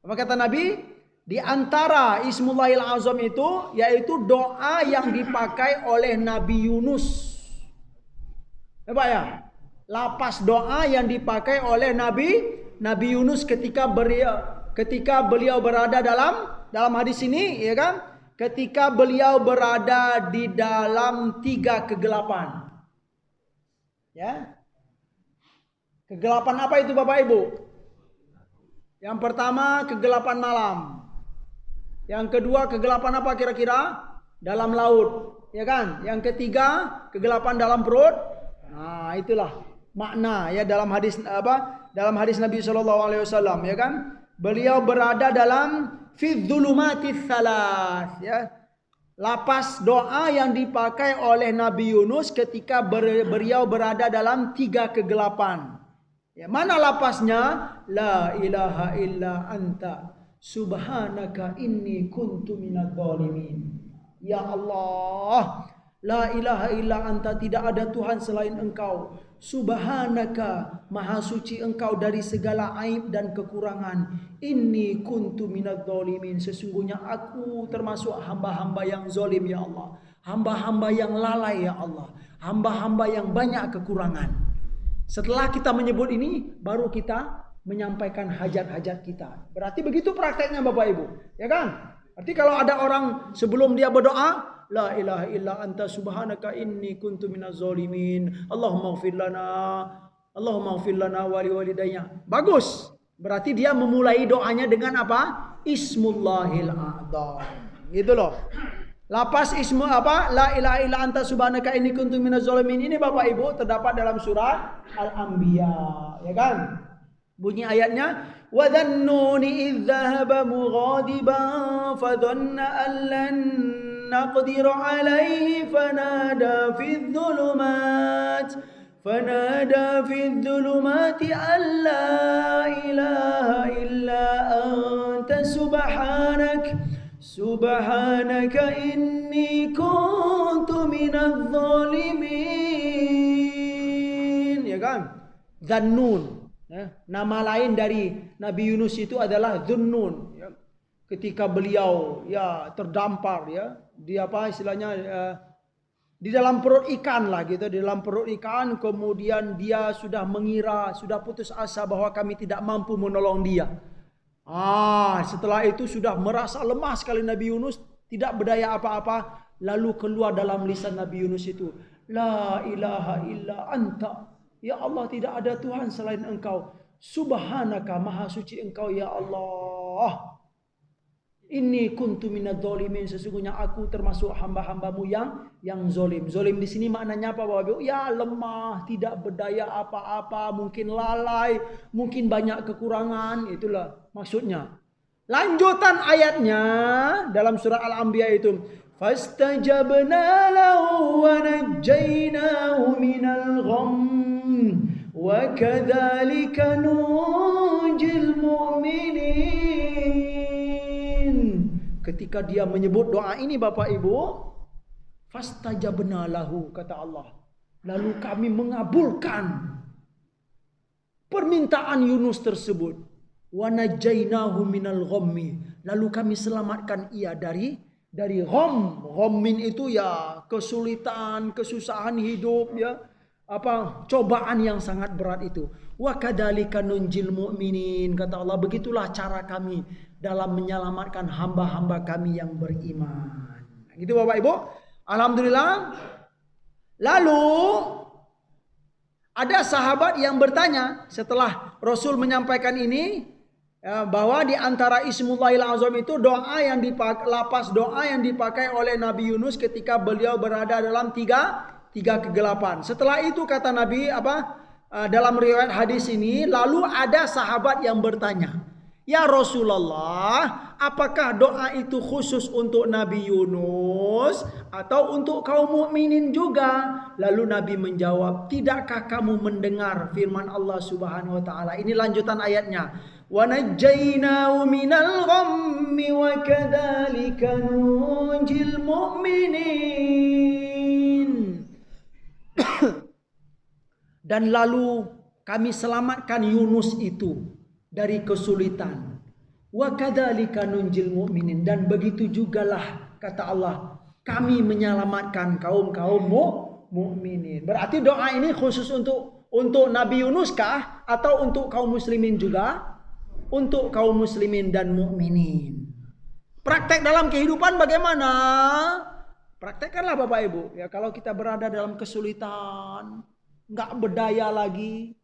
[SPEAKER 1] Apa kata Nabi? Di antara Ismullahil Azam itu, yaitu doa yang dipakai oleh Nabi Yunus. Apa ya? Lapas doa yang dipakai oleh Nabi Yunus ketika beliau berada dalam hadis ini, ya kan? Ketika beliau berada di dalam 3 kegelapan. Ya. Kegelapan apa itu Bapak Ibu? Yang pertama kegelapan malam. Yang kedua kegelapan apa kira-kira? Dalam laut, ya kan? Yang ketiga kegelapan dalam perut. Nah, itulah makna, ya, dalam hadis apa? Dalam hadis Nabi sallallahu alaihi wasallam, ya kan? Beliau berada dalam fi dzulumatis salas, ya. Lapas doa yang dipakai oleh Nabi Yunus ketika beliau berada dalam 3 kegelapan. Ya, mana lapasnya? La ilaha illa anta subhanaka inni kuntu minadz zalimin. Ya Allah, la ilaha illa anta, tidak ada Tuhan selain Engkau. Subhanaka, maha suci Engkau dari segala aib dan kekurangan. Inni kuntu minadz zalimin, sesungguhnya aku termasuk hamba-hamba yang zalim, ya Allah. Hamba-hamba yang lalai, ya Allah. Hamba-hamba yang banyak kekurangan. Setelah kita menyebut ini, baru kita menyampaikan hajat-hajat kita. Berarti begitu prakteknya Bapak Ibu, ya kan? Berarti kalau ada orang sebelum dia berdoa, la ilaha illa anta subhanaka inni kuntu minaz zalimin, Allahumma ighfir lana wa liwalidayya. Bagus. Berarti dia memulai doanya dengan apa? Ismullahil a'zam. Gitu loh. Lapas ismu apa? La ilaha illa anta subhanaka inni kuntu minaz zalimin. Ini Bapak Ibu terdapat dalam surat Al-Anbiya, ya kan? Bunyi ayatnya, wa dhannuni idh dhahaba mughadiban fa dhanna an lan naqdir alayhi fanada fi dhulumati an la ilaha illa anta subhanaka inni kuntu minadz zalimin, ya kan? Dhannun, ya. Nama lain dari Nabi Yunus itu adalah Dhunnun, ya. Ketika beliau, ya, terdampar, ya, di apa istilahnya, di dalam perut ikan lah gitu, di dalam perut ikan, kemudian dia sudah mengira, sudah putus asa bahwa kami tidak mampu menolong dia. Setelah itu sudah merasa lemah sekali Nabi Yunus, tidak berdaya apa-apa. Lalu keluar dalam lisan Nabi Yunus itu, la ilaha illa anta, ya Allah, tidak ada Tuhan selain Engkau. Subhanaka, maha suci Engkau, ya Allah. Inni kuntu minadz zalimin, sesungguhnya aku termasuk hamba-hambamu yang zalim. Zalim di sini maknanya apa Bapak Ibu? Ya, lemah, tidak berdaya apa-apa, mungkin lalai, mungkin banyak kekurangan, itulah maksudnya. Lanjutan ayatnya dalam surah Al-Anbiya itu, fastajabna lahu wa najjaynahu minal gham wa kadzalika nunjil mu'minin. Ketika dia menyebut doa ini Bapak Ibu, Fastajabna lahu, kata Allah. Lalu kami mengabulkan permintaan Yunus tersebut. Wa najainahu minal ghammi. Lalu kami selamatkan ia dari gham. Ghammin itu ya kesulitan, kesusahan hidup ya. Cobaan yang sangat berat itu. Wa kadzalika nunjil mu'minin, kata Allah, begitulah cara kami dalam menyelamatkan hamba-hamba kami yang beriman. Gitu Bapak Ibu. Alhamdulillah. Lalu ada sahabat yang bertanya setelah Rasul menyampaikan ini, bahwa di antara Ismullahil Azam itu doa yang dipakai, lapas doa yang dipakai oleh Nabi Yunus ketika beliau berada dalam tiga kegelapan. Setelah itu kata Nabi dalam riwayat hadis ini, lalu ada sahabat yang bertanya, ya Rasulullah, apakah doa itu khusus untuk Nabi Yunus atau untuk kaum mukminin juga? Lalu Nabi menjawab, tidakkah kamu mendengar firman Allah Subhanahu wa taala? Ini lanjutan ayatnya. Wa najjaynahu minal ghammi wa kadzalika nunjil mu'minin. Dan lalu kami selamatkan Yunus itu dari kesulitan. Wa kadzalika nunjil mu'minin, dan begitu jugalah kata Allah kami menyelamatkan kaum mukminin. Berarti doa ini khusus untuk Nabi Yunus kah atau untuk kaum muslimin juga? Untuk kaum muslimin dan mukminin. Praktek dalam kehidupan bagaimana? Praktekkanlah Bapak Ibu. Ya, kalau kita berada dalam kesulitan, nggak berdaya lagi,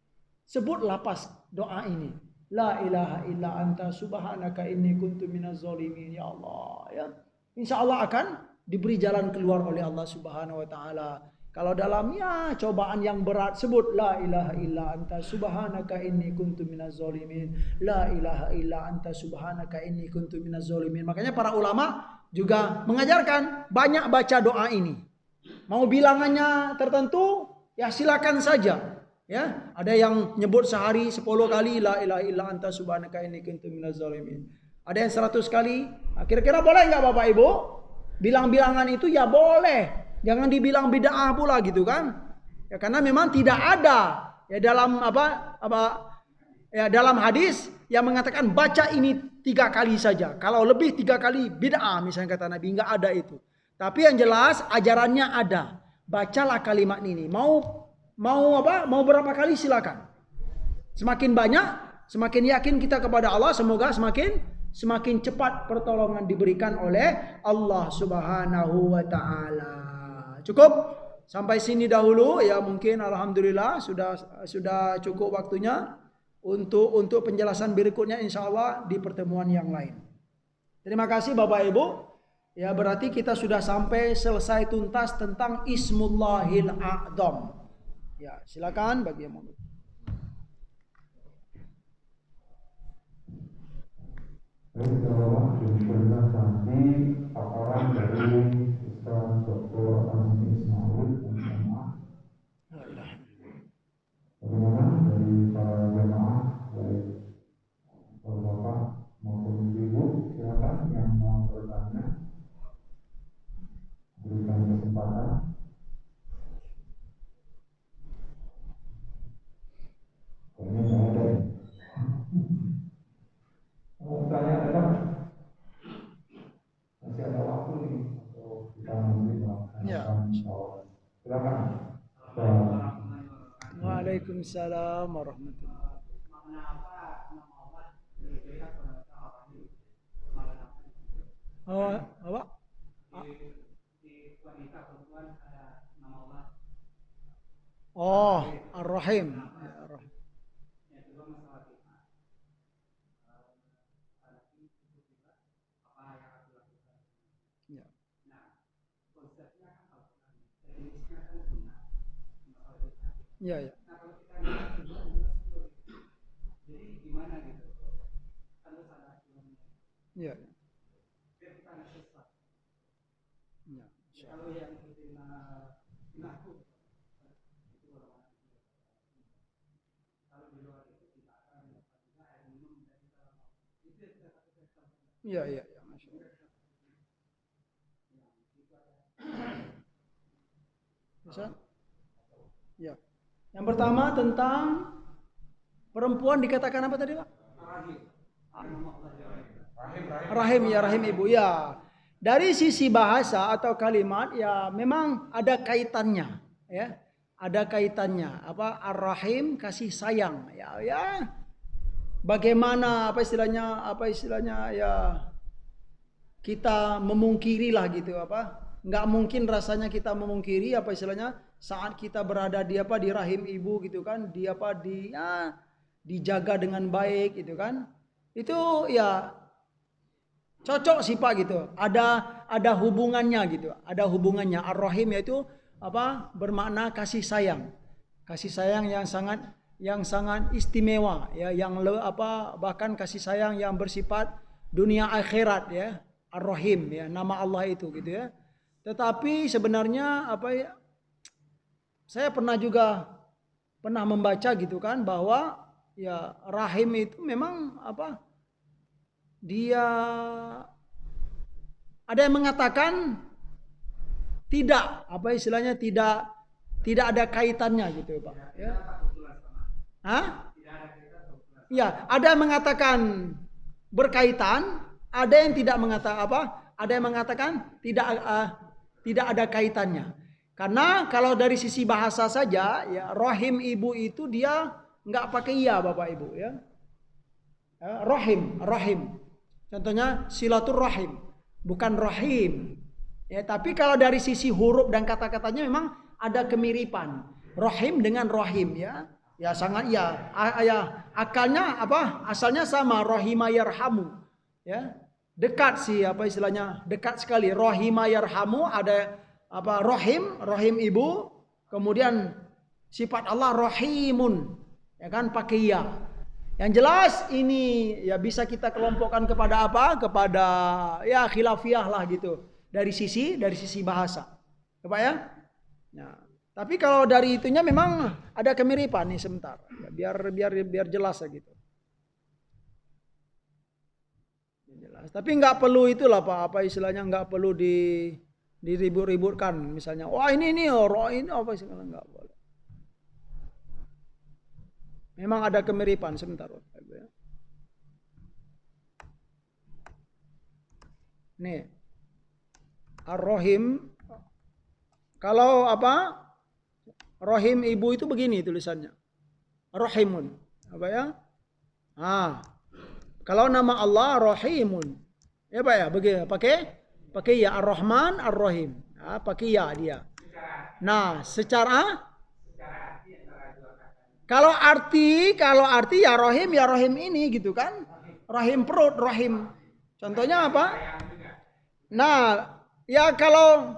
[SPEAKER 1] sebutlah pas doa ini. La ilaha illa anta subhanaka inni kuntu minaz zalimin. Ya Allah, ya. Insya Allah akan diberi jalan keluar oleh Allah Subhanahu wa taala. Kalau dalamnya cobaan yang berat, sebut la ilaha illa anta subhanaka inni kuntu minaz zalimin. La ilaha illa anta subhanaka inni kuntu minaz zalimin. Makanya para ulama juga mengajarkan banyak baca doa ini. Mau bilangannya tertentu, ya silakan saja. Ya, ada yang nyebut sehari 10 kali la ilaha illa anta subhanaka inni kuntu minaz zalimin. Ada yang 100 kali. Nah, kira-kira boleh enggak Bapak Ibu? Bilang-bilangan itu ya boleh. Jangan dibilang bid'ah pula gitu kan? Ya karena memang tidak ada ya dalam dalam hadis yang mengatakan baca ini 3 kali saja. Kalau lebih 3 kali bid'ah misalnya kata Nabi, enggak ada itu. Tapi yang jelas ajarannya ada. Bacalah kalimat ini. Mau berapa kali silakan. Semakin banyak, semakin yakin kita kepada Allah, semoga semakin cepat pertolongan diberikan oleh Allah Subhanahu wa taala. Cukup sampai sini dahulu ya, mungkin alhamdulillah sudah cukup waktunya untuk penjelasan berikutnya insyaallah di pertemuan yang lain. Terima kasih Bapak Ibu. Ya berarti kita sudah sampai selesai tuntas tentang Ismullahil A'zam. Ya, silakan bagi yang mau.
[SPEAKER 3] Baik, nanti paparan dari Ustaz Dr. Anwar Ismail bagaimana dari para jemaah, baik bapak maupun ibu, silakan yang mau bertanya, berikan kesempatan. Kayaknya nggak ada. Tanya ada, masih ada waktu nih untuk kita memberikan soal. Silakan.
[SPEAKER 1] Waalaikumsalam warahmatullahi wabarakatuh. Oh, Ar-Rahim. Ya, ya.
[SPEAKER 4] Jadi gimana gitu? Kan harus ada
[SPEAKER 1] Ya. Ya.
[SPEAKER 4] Kalau yang mengaku itu kalau di luar itu kita akan mendapatkan air minum dari dalam itu yang kita katakan.
[SPEAKER 1] Ya, ya, ya, Masya Allah. Ustaz? Ya. Yang pertama tentang perempuan dikatakan apa tadi, Pak? Rahim, ya, rahim ibu, ya. Dari sisi bahasa atau kalimat, ya memang ada kaitannya, ya. Ada kaitannya. Apa? Ar-Rahim, kasih sayang, ya, ya. Bagaimana apa istilahnya ya, kita memungkiri lah gitu, apa? Nggak mungkin rasanya kita memungkiri apa istilahnya saat kita berada di apa, di rahim ibu gitu kan, di apa, di ya, dijaga dengan baik gitu kan. Itu ya cocok sih Pak gitu. Ada hubungannya gitu. Ada hubungannya. Ar-Rahim yaitu apa? Bermakna kasih sayang. Kasih sayang yang sangat istimewa ya, yang apa, bahkan kasih sayang yang bersifat dunia akhirat ya. Ar-Rahim ya, nama Allah itu gitu ya. Tetapi sebenarnya apa ya, saya pernah membaca gitu kan, bahwa ya rahim itu memang apa, dia ada yang mengatakan tidak, apa istilahnya, tidak ada kaitannya gitu Pak ya. Hah? Ya, ada yang mengatakan berkaitan, ada yang tidak mengatakan apa, ada yang mengatakan tidak ada kaitannya. Karena kalau dari sisi bahasa saja ya, rahim ibu itu dia nggak pakai iya Bapak Ibu ya. Rahim. Contohnya silaturrahim, bukan rahim. Ya, tapi kalau dari sisi huruf dan kata-katanya memang ada kemiripan. Rahim dengan rahim ya. Ya sangat ya. Akalnya apa? Asalnya sama, rahima yarhamu. Ya. Dekat sih apa istilahnya? Dekat sekali. Rahima yarhamu, ada apa? Rahim ibu. Kemudian sifat Allah rahimun. Ya kan, pakai ya. Yang jelas ini ya bisa kita kelompokkan kepada apa? Kepada ya khilafiyah lah gitu. Dari sisi bahasa. Coba ya. Nah, tapi kalau dari itunya memang ada kemiripan nih sebentar. Ya, biar jelas ya gitu. Jelas. Tapi nggak perlu itulah Pak, apa istilahnya, nggak perlu diribut-ributkan. Misalnya, wah ini apa istilahnya, nggak boleh. Memang ada kemiripan sebentar. Nih. Ar-Rahim. Kalau apa? Rahim ibu itu begini tulisannya. Rahimun. Apa ya? Kalau nama Allah Rahimun. Ya Pak ya, begini. Pakai ya Ar-Rahman, Ar-Rahim. Pakai ya dia. Nah, secara kalau arti ya Rahim ini gitu kan. Rahim perut, Rahim. Contohnya apa? Nah, ya kalau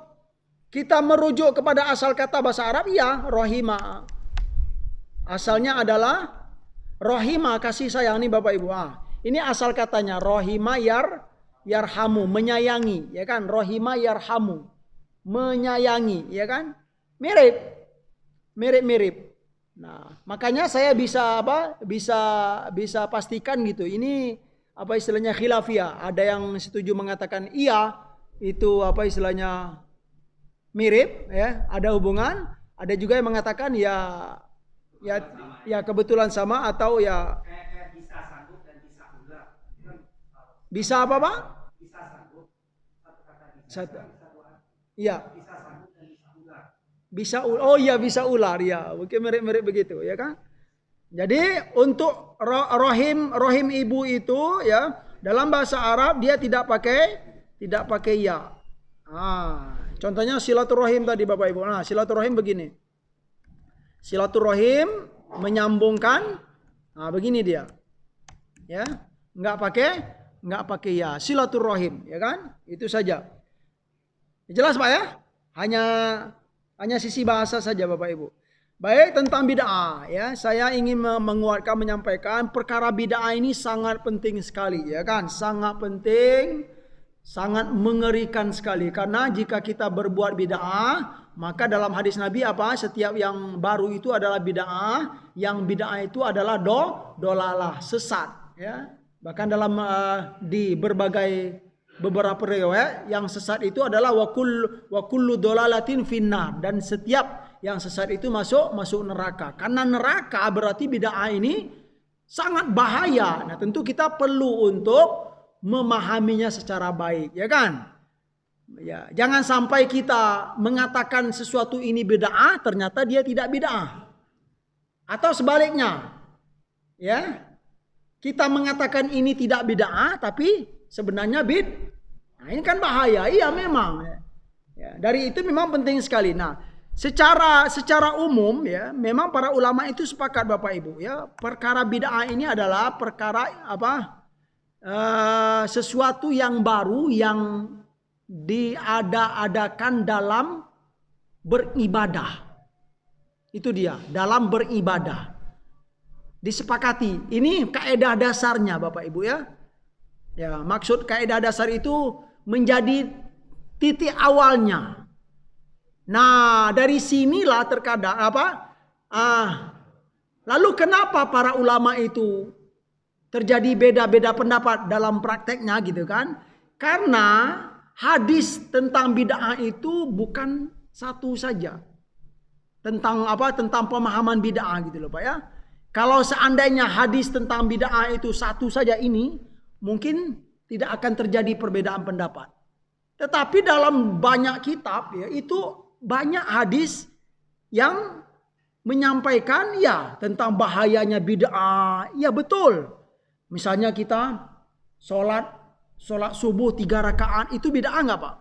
[SPEAKER 1] kita merujuk kepada asal kata bahasa Arab ya Rahima. Asalnya adalah Rahima, kasih sayang nih Bapak Ibu. Ini asal katanya Rahima yarhamu, menyayangi, ya kan? Rahima yarhamu, menyayangi, ya kan? Mirip. Nah, makanya saya bisa pastikan gitu. Ini apa istilahnya khilafiyah. Ada yang setuju mengatakan iya, itu apa istilahnya mirip ya, ada hubungan. Ada juga yang mengatakan ya kebetulan sama, atau ya
[SPEAKER 4] bisa sanggup dan bisa ular.
[SPEAKER 1] bisa apa Pak?
[SPEAKER 4] Bisa sanggup, satu kata
[SPEAKER 1] bisa.
[SPEAKER 4] Iya.
[SPEAKER 1] Iya.
[SPEAKER 4] Bisa sanggup dan bisa ular.
[SPEAKER 1] Oh iya, bisa ular ya. Mungkin mirip-mirip begitu ya kan. Jadi untuk rahim ibu itu ya, dalam bahasa Arab dia tidak pakai ya. Contohnya silaturahim tadi Bapak Ibu. Nah, silaturahim begini. Silaturahim menyambungkan. Begini dia. Ya, enggak pakai ya. Silaturahim, ya kan? Itu saja. Jelas Pak ya? Hanya sisi bahasa saja Bapak Ibu. Baik, tentang bid'ah ya, saya ingin menguatkan, menyampaikan perkara bid'ah ini sangat penting sekali ya kan, sangat penting, sangat mengerikan sekali, karena jika kita berbuat bid'ah, maka dalam hadis Nabi apa? Setiap yang baru itu adalah bid'ah, yang bid'ah itu adalah dolalah, sesat ya. Bahkan dalam di beberapa riwayat yang sesat itu adalah wa kullu dolalatin finnar, dan setiap yang sesat itu masuk neraka. Karena neraka berarti bid'ah ini sangat bahaya. Nah, tentu kita perlu untuk memahaminya secara baik, ya kan? Ya, jangan sampai kita mengatakan sesuatu ini bid'ah, ternyata dia tidak bid'ah. Atau sebaliknya, ya, kita mengatakan ini tidak bid'ah, tapi sebenarnya Nah, ini kan bahaya. Iya memang. Ya, dari itu memang penting sekali. Nah, secara umum ya, memang para ulama itu sepakat Bapak Ibu ya, perkara bid'ah ini adalah perkara sesuatu yang baru yang diada-adakan dalam beribadah. Itu dia, dalam beribadah. Disepakati. Ini kaidah dasarnya Bapak Ibu ya. Ya, maksud kaidah dasar itu menjadi titik awalnya. Nah, dari sinilah terkadang lalu kenapa para ulama itu terjadi beda-beda pendapat dalam prakteknya gitu kan? Karena hadis tentang bid'ah itu bukan satu saja. Tentang pemahaman bid'ah gitu loh Pak ya. Kalau seandainya hadis tentang bid'ah itu satu saja ini, mungkin tidak akan terjadi perbedaan pendapat. Tetapi dalam banyak kitab ya, itu banyak hadis yang menyampaikan ya tentang bahayanya bid'ah. Ya betul. Misalnya kita sholat subuh 3 rakaat itu bid'ah nggak Pak?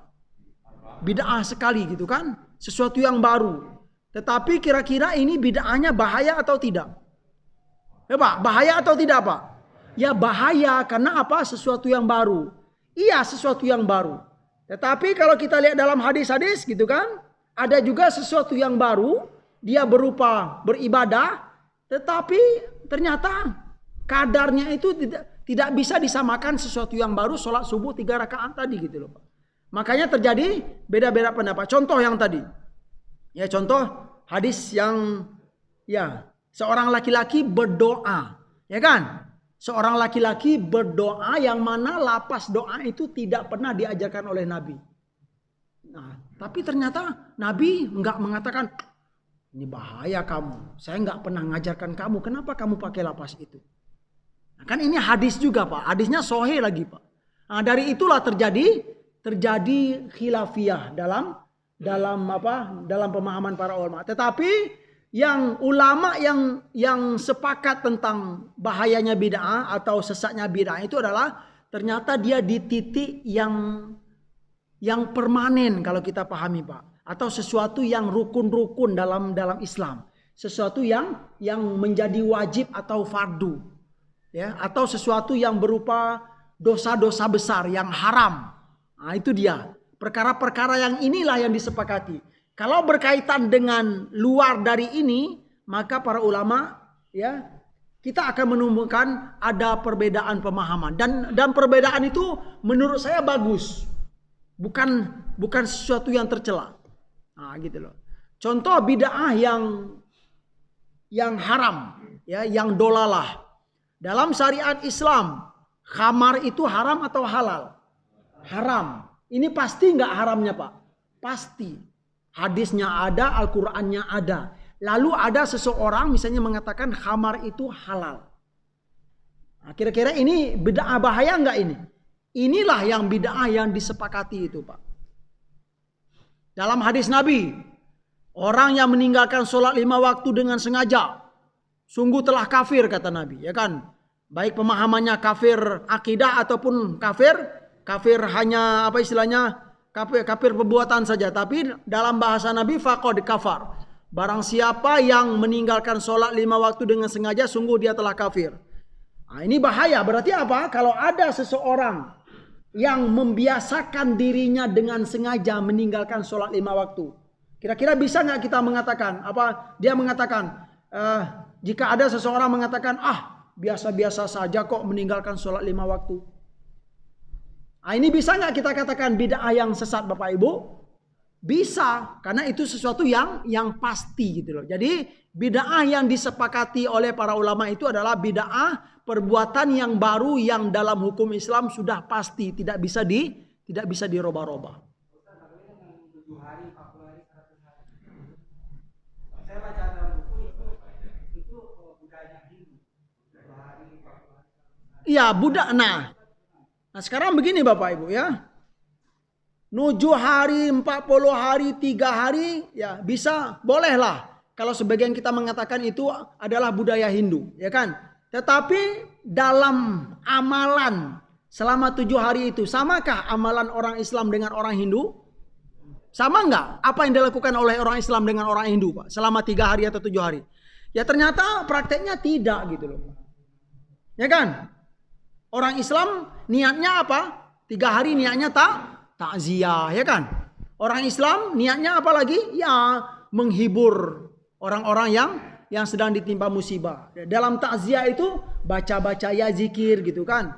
[SPEAKER 1] Bid'ah sekali gitu kan? Sesuatu yang baru. Tetapi kira-kira ini bid'ahnya bahaya atau tidak? Ya Pak, bahaya atau tidak Pak? Ya bahaya karena apa? Sesuatu yang baru. Iya sesuatu yang baru. Tetapi kalau kita lihat dalam hadis-hadis gitu kan, ada juga sesuatu yang baru, dia berupa beribadah, tetapi ternyata kadarnya itu tidak bisa disamakan sesuatu yang baru sholat subuh 3 rakaat tadi gitu loh Pak. Makanya terjadi beda-beda pendapat. Contoh yang tadi. Ya contoh hadis yang ya seorang laki-laki berdoa, ya kan? Seorang laki-laki berdoa yang mana lapas doa itu tidak pernah diajarkan oleh Nabi. Nah, tapi ternyata Nabi enggak mengatakan ini bahaya kamu. Saya enggak pernah mengajarkan kamu. Kenapa kamu pakai lapas itu? Nah, kan ini hadis juga Pak. Hadisnya sahih lagi Pak. Nah, dari itulah terjadi khilafiyah dalam pemahaman para ulama. Tetapi yang ulama yang sepakat tentang bahayanya bid'ah atau sesatnya bid'ah itu adalah ternyata dia di titik yang permanen kalau kita pahami Pak, atau sesuatu yang rukun-rukun dalam Islam, sesuatu yang menjadi wajib atau fardu, ya, atau sesuatu yang berupa dosa-dosa besar yang haram. Nah, itu dia. Perkara-perkara yang inilah yang disepakati. Kalau berkaitan dengan luar dari ini, maka para ulama ya kita akan menemukan ada perbedaan pemahaman dan perbedaan itu menurut saya bagus. Bukan sesuatu yang tercela. Nah, gitu loh. Contoh bid'ah yang haram, ya, yang dolalah. Dalam syariat Islam, khamar itu haram atau halal? Haram. Ini pasti nggak haramnya Pak? Pasti. Hadisnya ada, Al-Qur'annya ada. Lalu ada seseorang misalnya mengatakan khamar itu halal. Nah, kira-kira ini bid'ah bahaya enggak ini? Inilah yang bid'ah yang disepakati itu Pak. Dalam hadis Nabi, orang yang meninggalkan sholat 5 waktu dengan sengaja, sungguh telah kafir kata Nabi, ya kan? Baik pemahamannya kafir akidah ataupun kafir hanya apa istilahnya? Kafir perbuatan saja, tapi dalam bahasa Nabi faqad kafar. Barang siapa yang meninggalkan sholat 5 waktu dengan sengaja, sungguh dia telah kafir. Nah, ini bahaya. Berarti apa? Kalau ada seseorang yang membiasakan dirinya dengan sengaja meninggalkan sholat 5 waktu, kira-kira bisa nggak kita mengatakan? Apa dia mengatakan? Jika ada seseorang mengatakan, biasa-biasa saja kok meninggalkan sholat 5 waktu. Nah, ini bisa nggak kita katakan bid'ah yang sesat Bapak Ibu? Bisa, karena itu sesuatu yang pasti gitu loh. Jadi bid'ah yang disepakati oleh para ulama itu adalah bid'ah perbuatan yang baru yang dalam hukum Islam sudah pasti tidak bisa dirubah-rubah. Iya, budak. Nah sekarang begini Bapak Ibu ya. 7 hari, 40 hari, 3 hari, ya bisa, bolehlah. Kalau sebagian kita mengatakan itu adalah budaya Hindu, ya kan? Tetapi dalam amalan selama 7 hari itu, samakah amalan orang Islam dengan orang Hindu? Sama enggak? Apa yang dilakukan oleh orang Islam dengan orang Hindu, Pak? Selama 3 hari atau 7 hari? Ya ternyata prakteknya tidak gitu loh. Ya kan? Orang Islam niatnya apa? 3 hari niatnya takziah, ya kan? Orang Islam niatnya apa lagi? Ya menghibur orang-orang yang sedang ditimpa musibah. Dalam takziah itu baca-baca ya zikir gitu kan.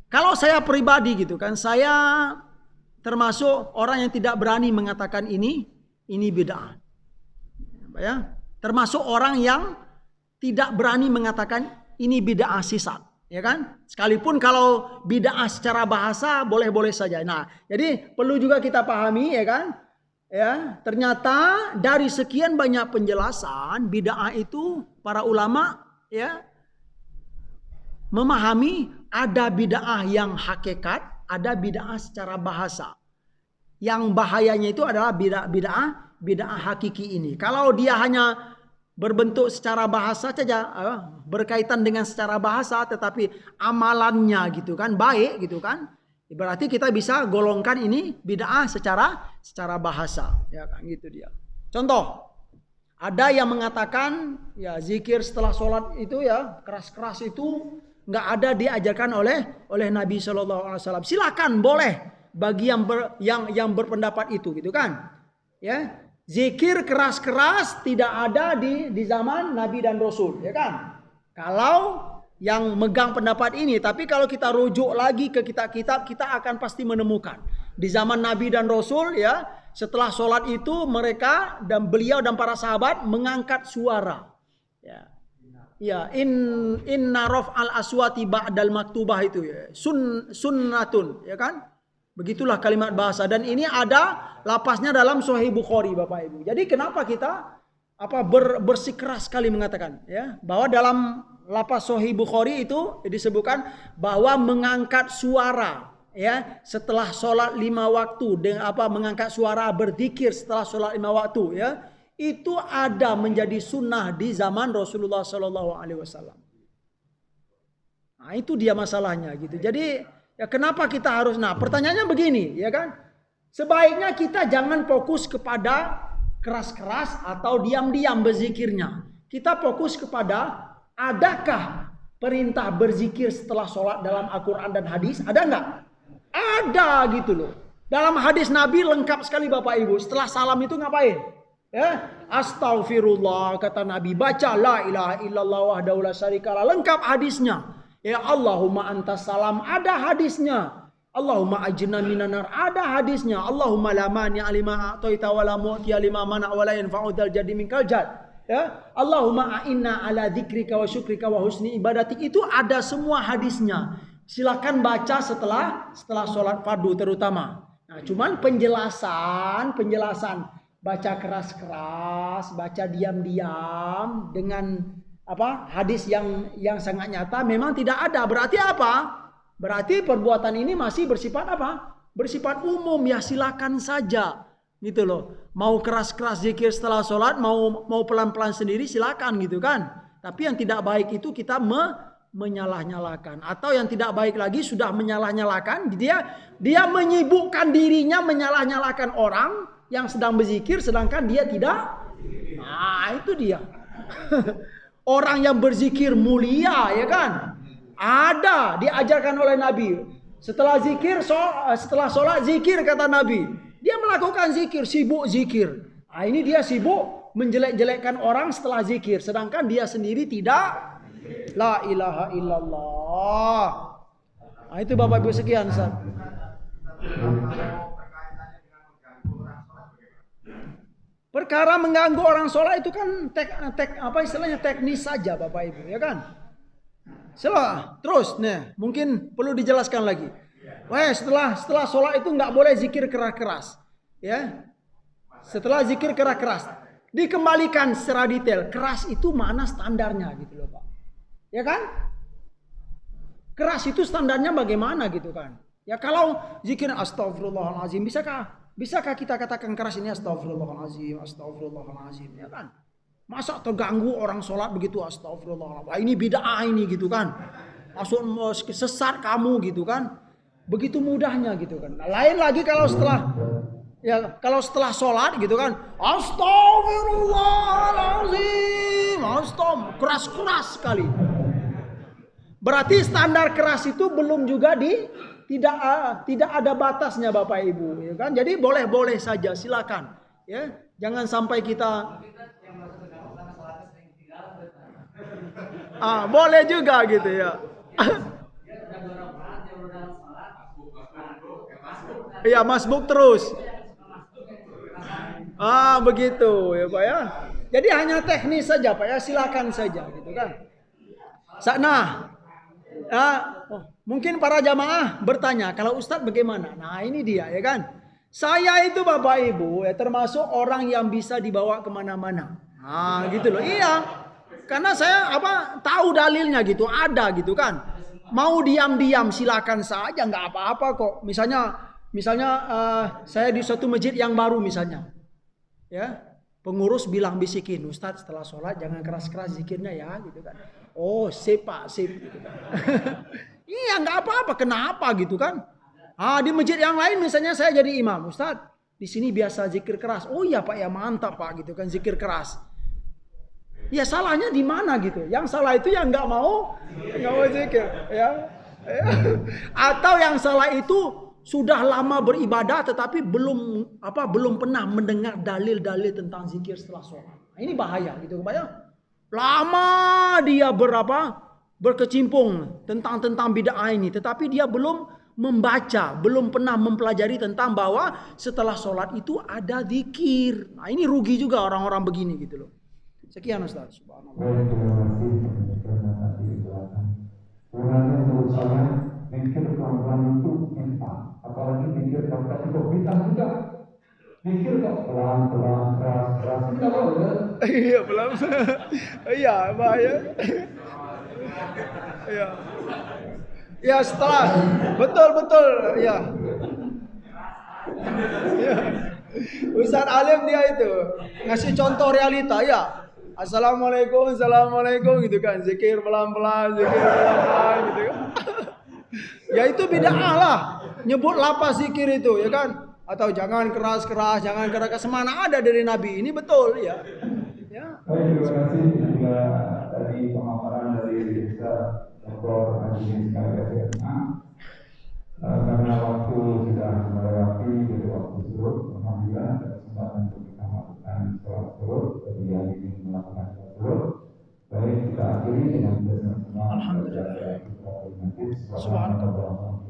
[SPEAKER 1] Kalau saya pribadi gitu kan, saya termasuk orang yang tidak berani mengatakan ini bid'ah. Ya, termasuk orang yang tidak berani mengatakan ini bid'ah sesat. Ya kan? Sekalipun kalau bid'ah secara bahasa boleh-boleh saja. Nah, jadi perlu juga kita pahami ya kan? Ya, ternyata dari sekian banyak penjelasan bid'ah itu para ulama ya memahami ada bid'ah yang hakikat, ada bid'ah secara bahasa. Yang bahayanya itu adalah bid'ah hakiki ini. Kalau dia hanya berbentuk secara bahasa saja, berkaitan dengan secara bahasa, tetapi amalannya gitu kan baik gitu kan, berarti kita bisa golongkan ini bid'ah secara bahasa, ya kan gitu dia. Contoh, ada yang mengatakan ya zikir setelah sholat itu ya keras-keras itu nggak ada diajarkan oleh Nabi SAW. Silakan boleh bagi yang berpendapat itu gitu kan, ya. Zikir keras-keras tidak ada di zaman Nabi dan Rasul, ya kan? Kalau yang megang pendapat ini, tapi kalau kita rujuk lagi ke kitab-kitab, kita akan pasti menemukan di zaman Nabi dan Rasul, ya, setelah sholat itu mereka dan beliau dan para sahabat mengangkat suara, ya. Ya, inna raf'al aswati ba'dal maktubah itu ya, sunnatun, ya kan? Begitulah kalimat bahasa, dan ini ada lapasnya dalam Sahih Bukhari Bapak Ibu. Jadi kenapa kita bersikeras sekali mengatakan ya bahwa dalam lapas Sahih Bukhari itu disebutkan bahwa mengangkat suara ya setelah sholat 5 waktu dengan mengangkat suara berzikir setelah sholat 5 waktu ya itu ada menjadi sunnah di zaman Rasulullah SAW. Nah itu dia masalahnya gitu. Jadi ya kenapa kita harus, nah pertanyaannya begini ya kan, sebaiknya kita jangan fokus kepada keras-keras atau diam-diam berzikirnya. Kita fokus kepada adakah perintah berzikir setelah sholat dalam Al-Quran dan hadis, ada enggak? Ada gitu loh. Dalam hadis Nabi lengkap sekali Bapak Ibu, setelah salam itu ngapain? Ya, astaghfirullah kata Nabi, baca la ilaha illallah wahdahu la syarikalah, lengkap hadisnya. Ya Allahumma antas salam, ada hadisnya. Allahumma ajirna minan nar, ada hadisnya. Allahumma la mani alima a'taita wa la mu'tiya lima mana wa la yanfa'u dzal jaddi minkal jad. Ya, Allahumma a'inna ala dzikrika wa syukrika wa husni ibadati, itu ada semua hadisnya. Silakan baca setelah sholat fardu terutama. Nah, cuman penjelasan baca keras-keras, baca diam-diam dengan hadis yang sangat nyata memang tidak ada. Berarti apa? Berarti perbuatan ini masih bersifat bersifat umum, ya silakan saja gitu loh. Mau keras-keras zikir setelah sholat, mau pelan-pelan sendiri silakan gitu kan. Tapi yang tidak baik itu kita menyalah-nyalakan, atau yang tidak baik lagi sudah menyalah-nyalakan, dia menyibukkan dirinya menyalah-nyalakan orang yang sedang berzikir sedangkan dia tidak. Nah itu dia. Orang yang berzikir mulia ya kan, ada diajarkan oleh Nabi. Setelah sholat zikir kata Nabi. Dia melakukan zikir, sibuk zikir. Nah, ini dia sibuk menjelek-jelekkan orang setelah zikir, sedangkan dia sendiri tidak. La ilaha illallah. Nah, itu Bapak Ibu sekian. Perkara mengganggu orang sholat itu kan teknis saja Bapak Ibu ya kan. Terus nih mungkin perlu dijelaskan lagi. Wah, setelah sholat itu nggak boleh zikir keras-keras ya. Setelah zikir keras-keras dikembalikan secara detail, keras itu mana standarnya gitu loh Pak. Ya kan? keras itu standarnya bagaimana gitu kan? Ya kalau zikir astagfirullahalazim, bisakah kita katakan keras ini astagfirullahalazim, astagfirullahalazim, ya kan? Masa terganggu orang sholat begitu astagfirullahalazim, wah ini bid'ah ini gitu kan? Masuk sesat kamu gitu kan? Begitu mudahnya gitu kan. Nah, lain lagi kalau setelah sholat gitu kan, astagfirullahalazim, keras sekali. Berarti standar keras itu belum juga tidak ada batasnya Bapak Ibu, ya kan? Jadi boleh saja, silakan, ya. Jangan sampai kita boleh juga gitu ya. Iya, masbuk terus. Begitu ya Pak ya. Jadi hanya teknis saja Pak ya, silakan saja gitu kan. Mungkin para jamaah bertanya, kalau Ustadz bagaimana? Nah ini dia ya kan. Saya itu Bapak Ibu ya termasuk orang yang bisa dibawa kemana-mana. Nah gitu loh. Iya. Karena saya tahu dalilnya gitu, ada gitu kan. Mau diam-diam silakan saja, nggak apa-apa kok. Misalnya saya di suatu masjid yang baru misalnya, ya pengurus bilang bisikin, Ustadz setelah sholat jangan keras-keras zikirnya ya, gitu kan. Oh sip Pak, sip. Gitu kan. Iya nggak apa-apa, kenapa gitu kan? Di masjid yang lain misalnya saya jadi imam, Ustadz di sini biasa zikir keras. Oh iya Pak ya mantap Pak gitu kan, zikir keras. Ya salahnya di mana gitu? Yang salah itu yang nggak mau zikir, ya. Atau yang salah itu sudah lama beribadah tetapi belum pernah mendengar dalil-dalil tentang zikir setelah sholat. Nah, ini bahaya gitu Pak ya. Lama dia berkecimpung tentang bid'ah ini, tetapi dia belum membaca, belum pernah mempelajari tentang bahwa setelah sholat itu ada zikir. Nah ini rugi juga orang-orang begini gitu loh. Sekian Ustaz. Subhanallah.
[SPEAKER 3] Sebenarnya menurut saya mikir pelan-pelan itu bisa, apalagi mikir pelan-pelan itu bisa juga. Mikir kok pelan-pelan keras tidak boleh.
[SPEAKER 1] Iya pelan. Iya bahaya. Iya. Ya setelah betul ya. Ya. Ustaz Alim dia itu ngasih contoh realita ya. Assalamualaikum gitu kan, zikir pelan-pelan gitu kan. Ya itu bid'ah lah, nyebut lapas zikir itu ya kan, atau jangan keras-keras, jangan keras, semana ada dari Nabi, ini betul ya. Ya.
[SPEAKER 3] Terima kasih juga dari pemaparan dari Ustaz Dr. Haji Sekali SMA. Karena waktu sudah melewati dari waktu surut, alhamdulillah ada kesempatan untuk kita melakukan sholat surut. Jadi yang ingin melakukan sholat surut, baik kita akhiri dengan bersama-sama.
[SPEAKER 1] Alhamdulillah.
[SPEAKER 3] Subhanallah.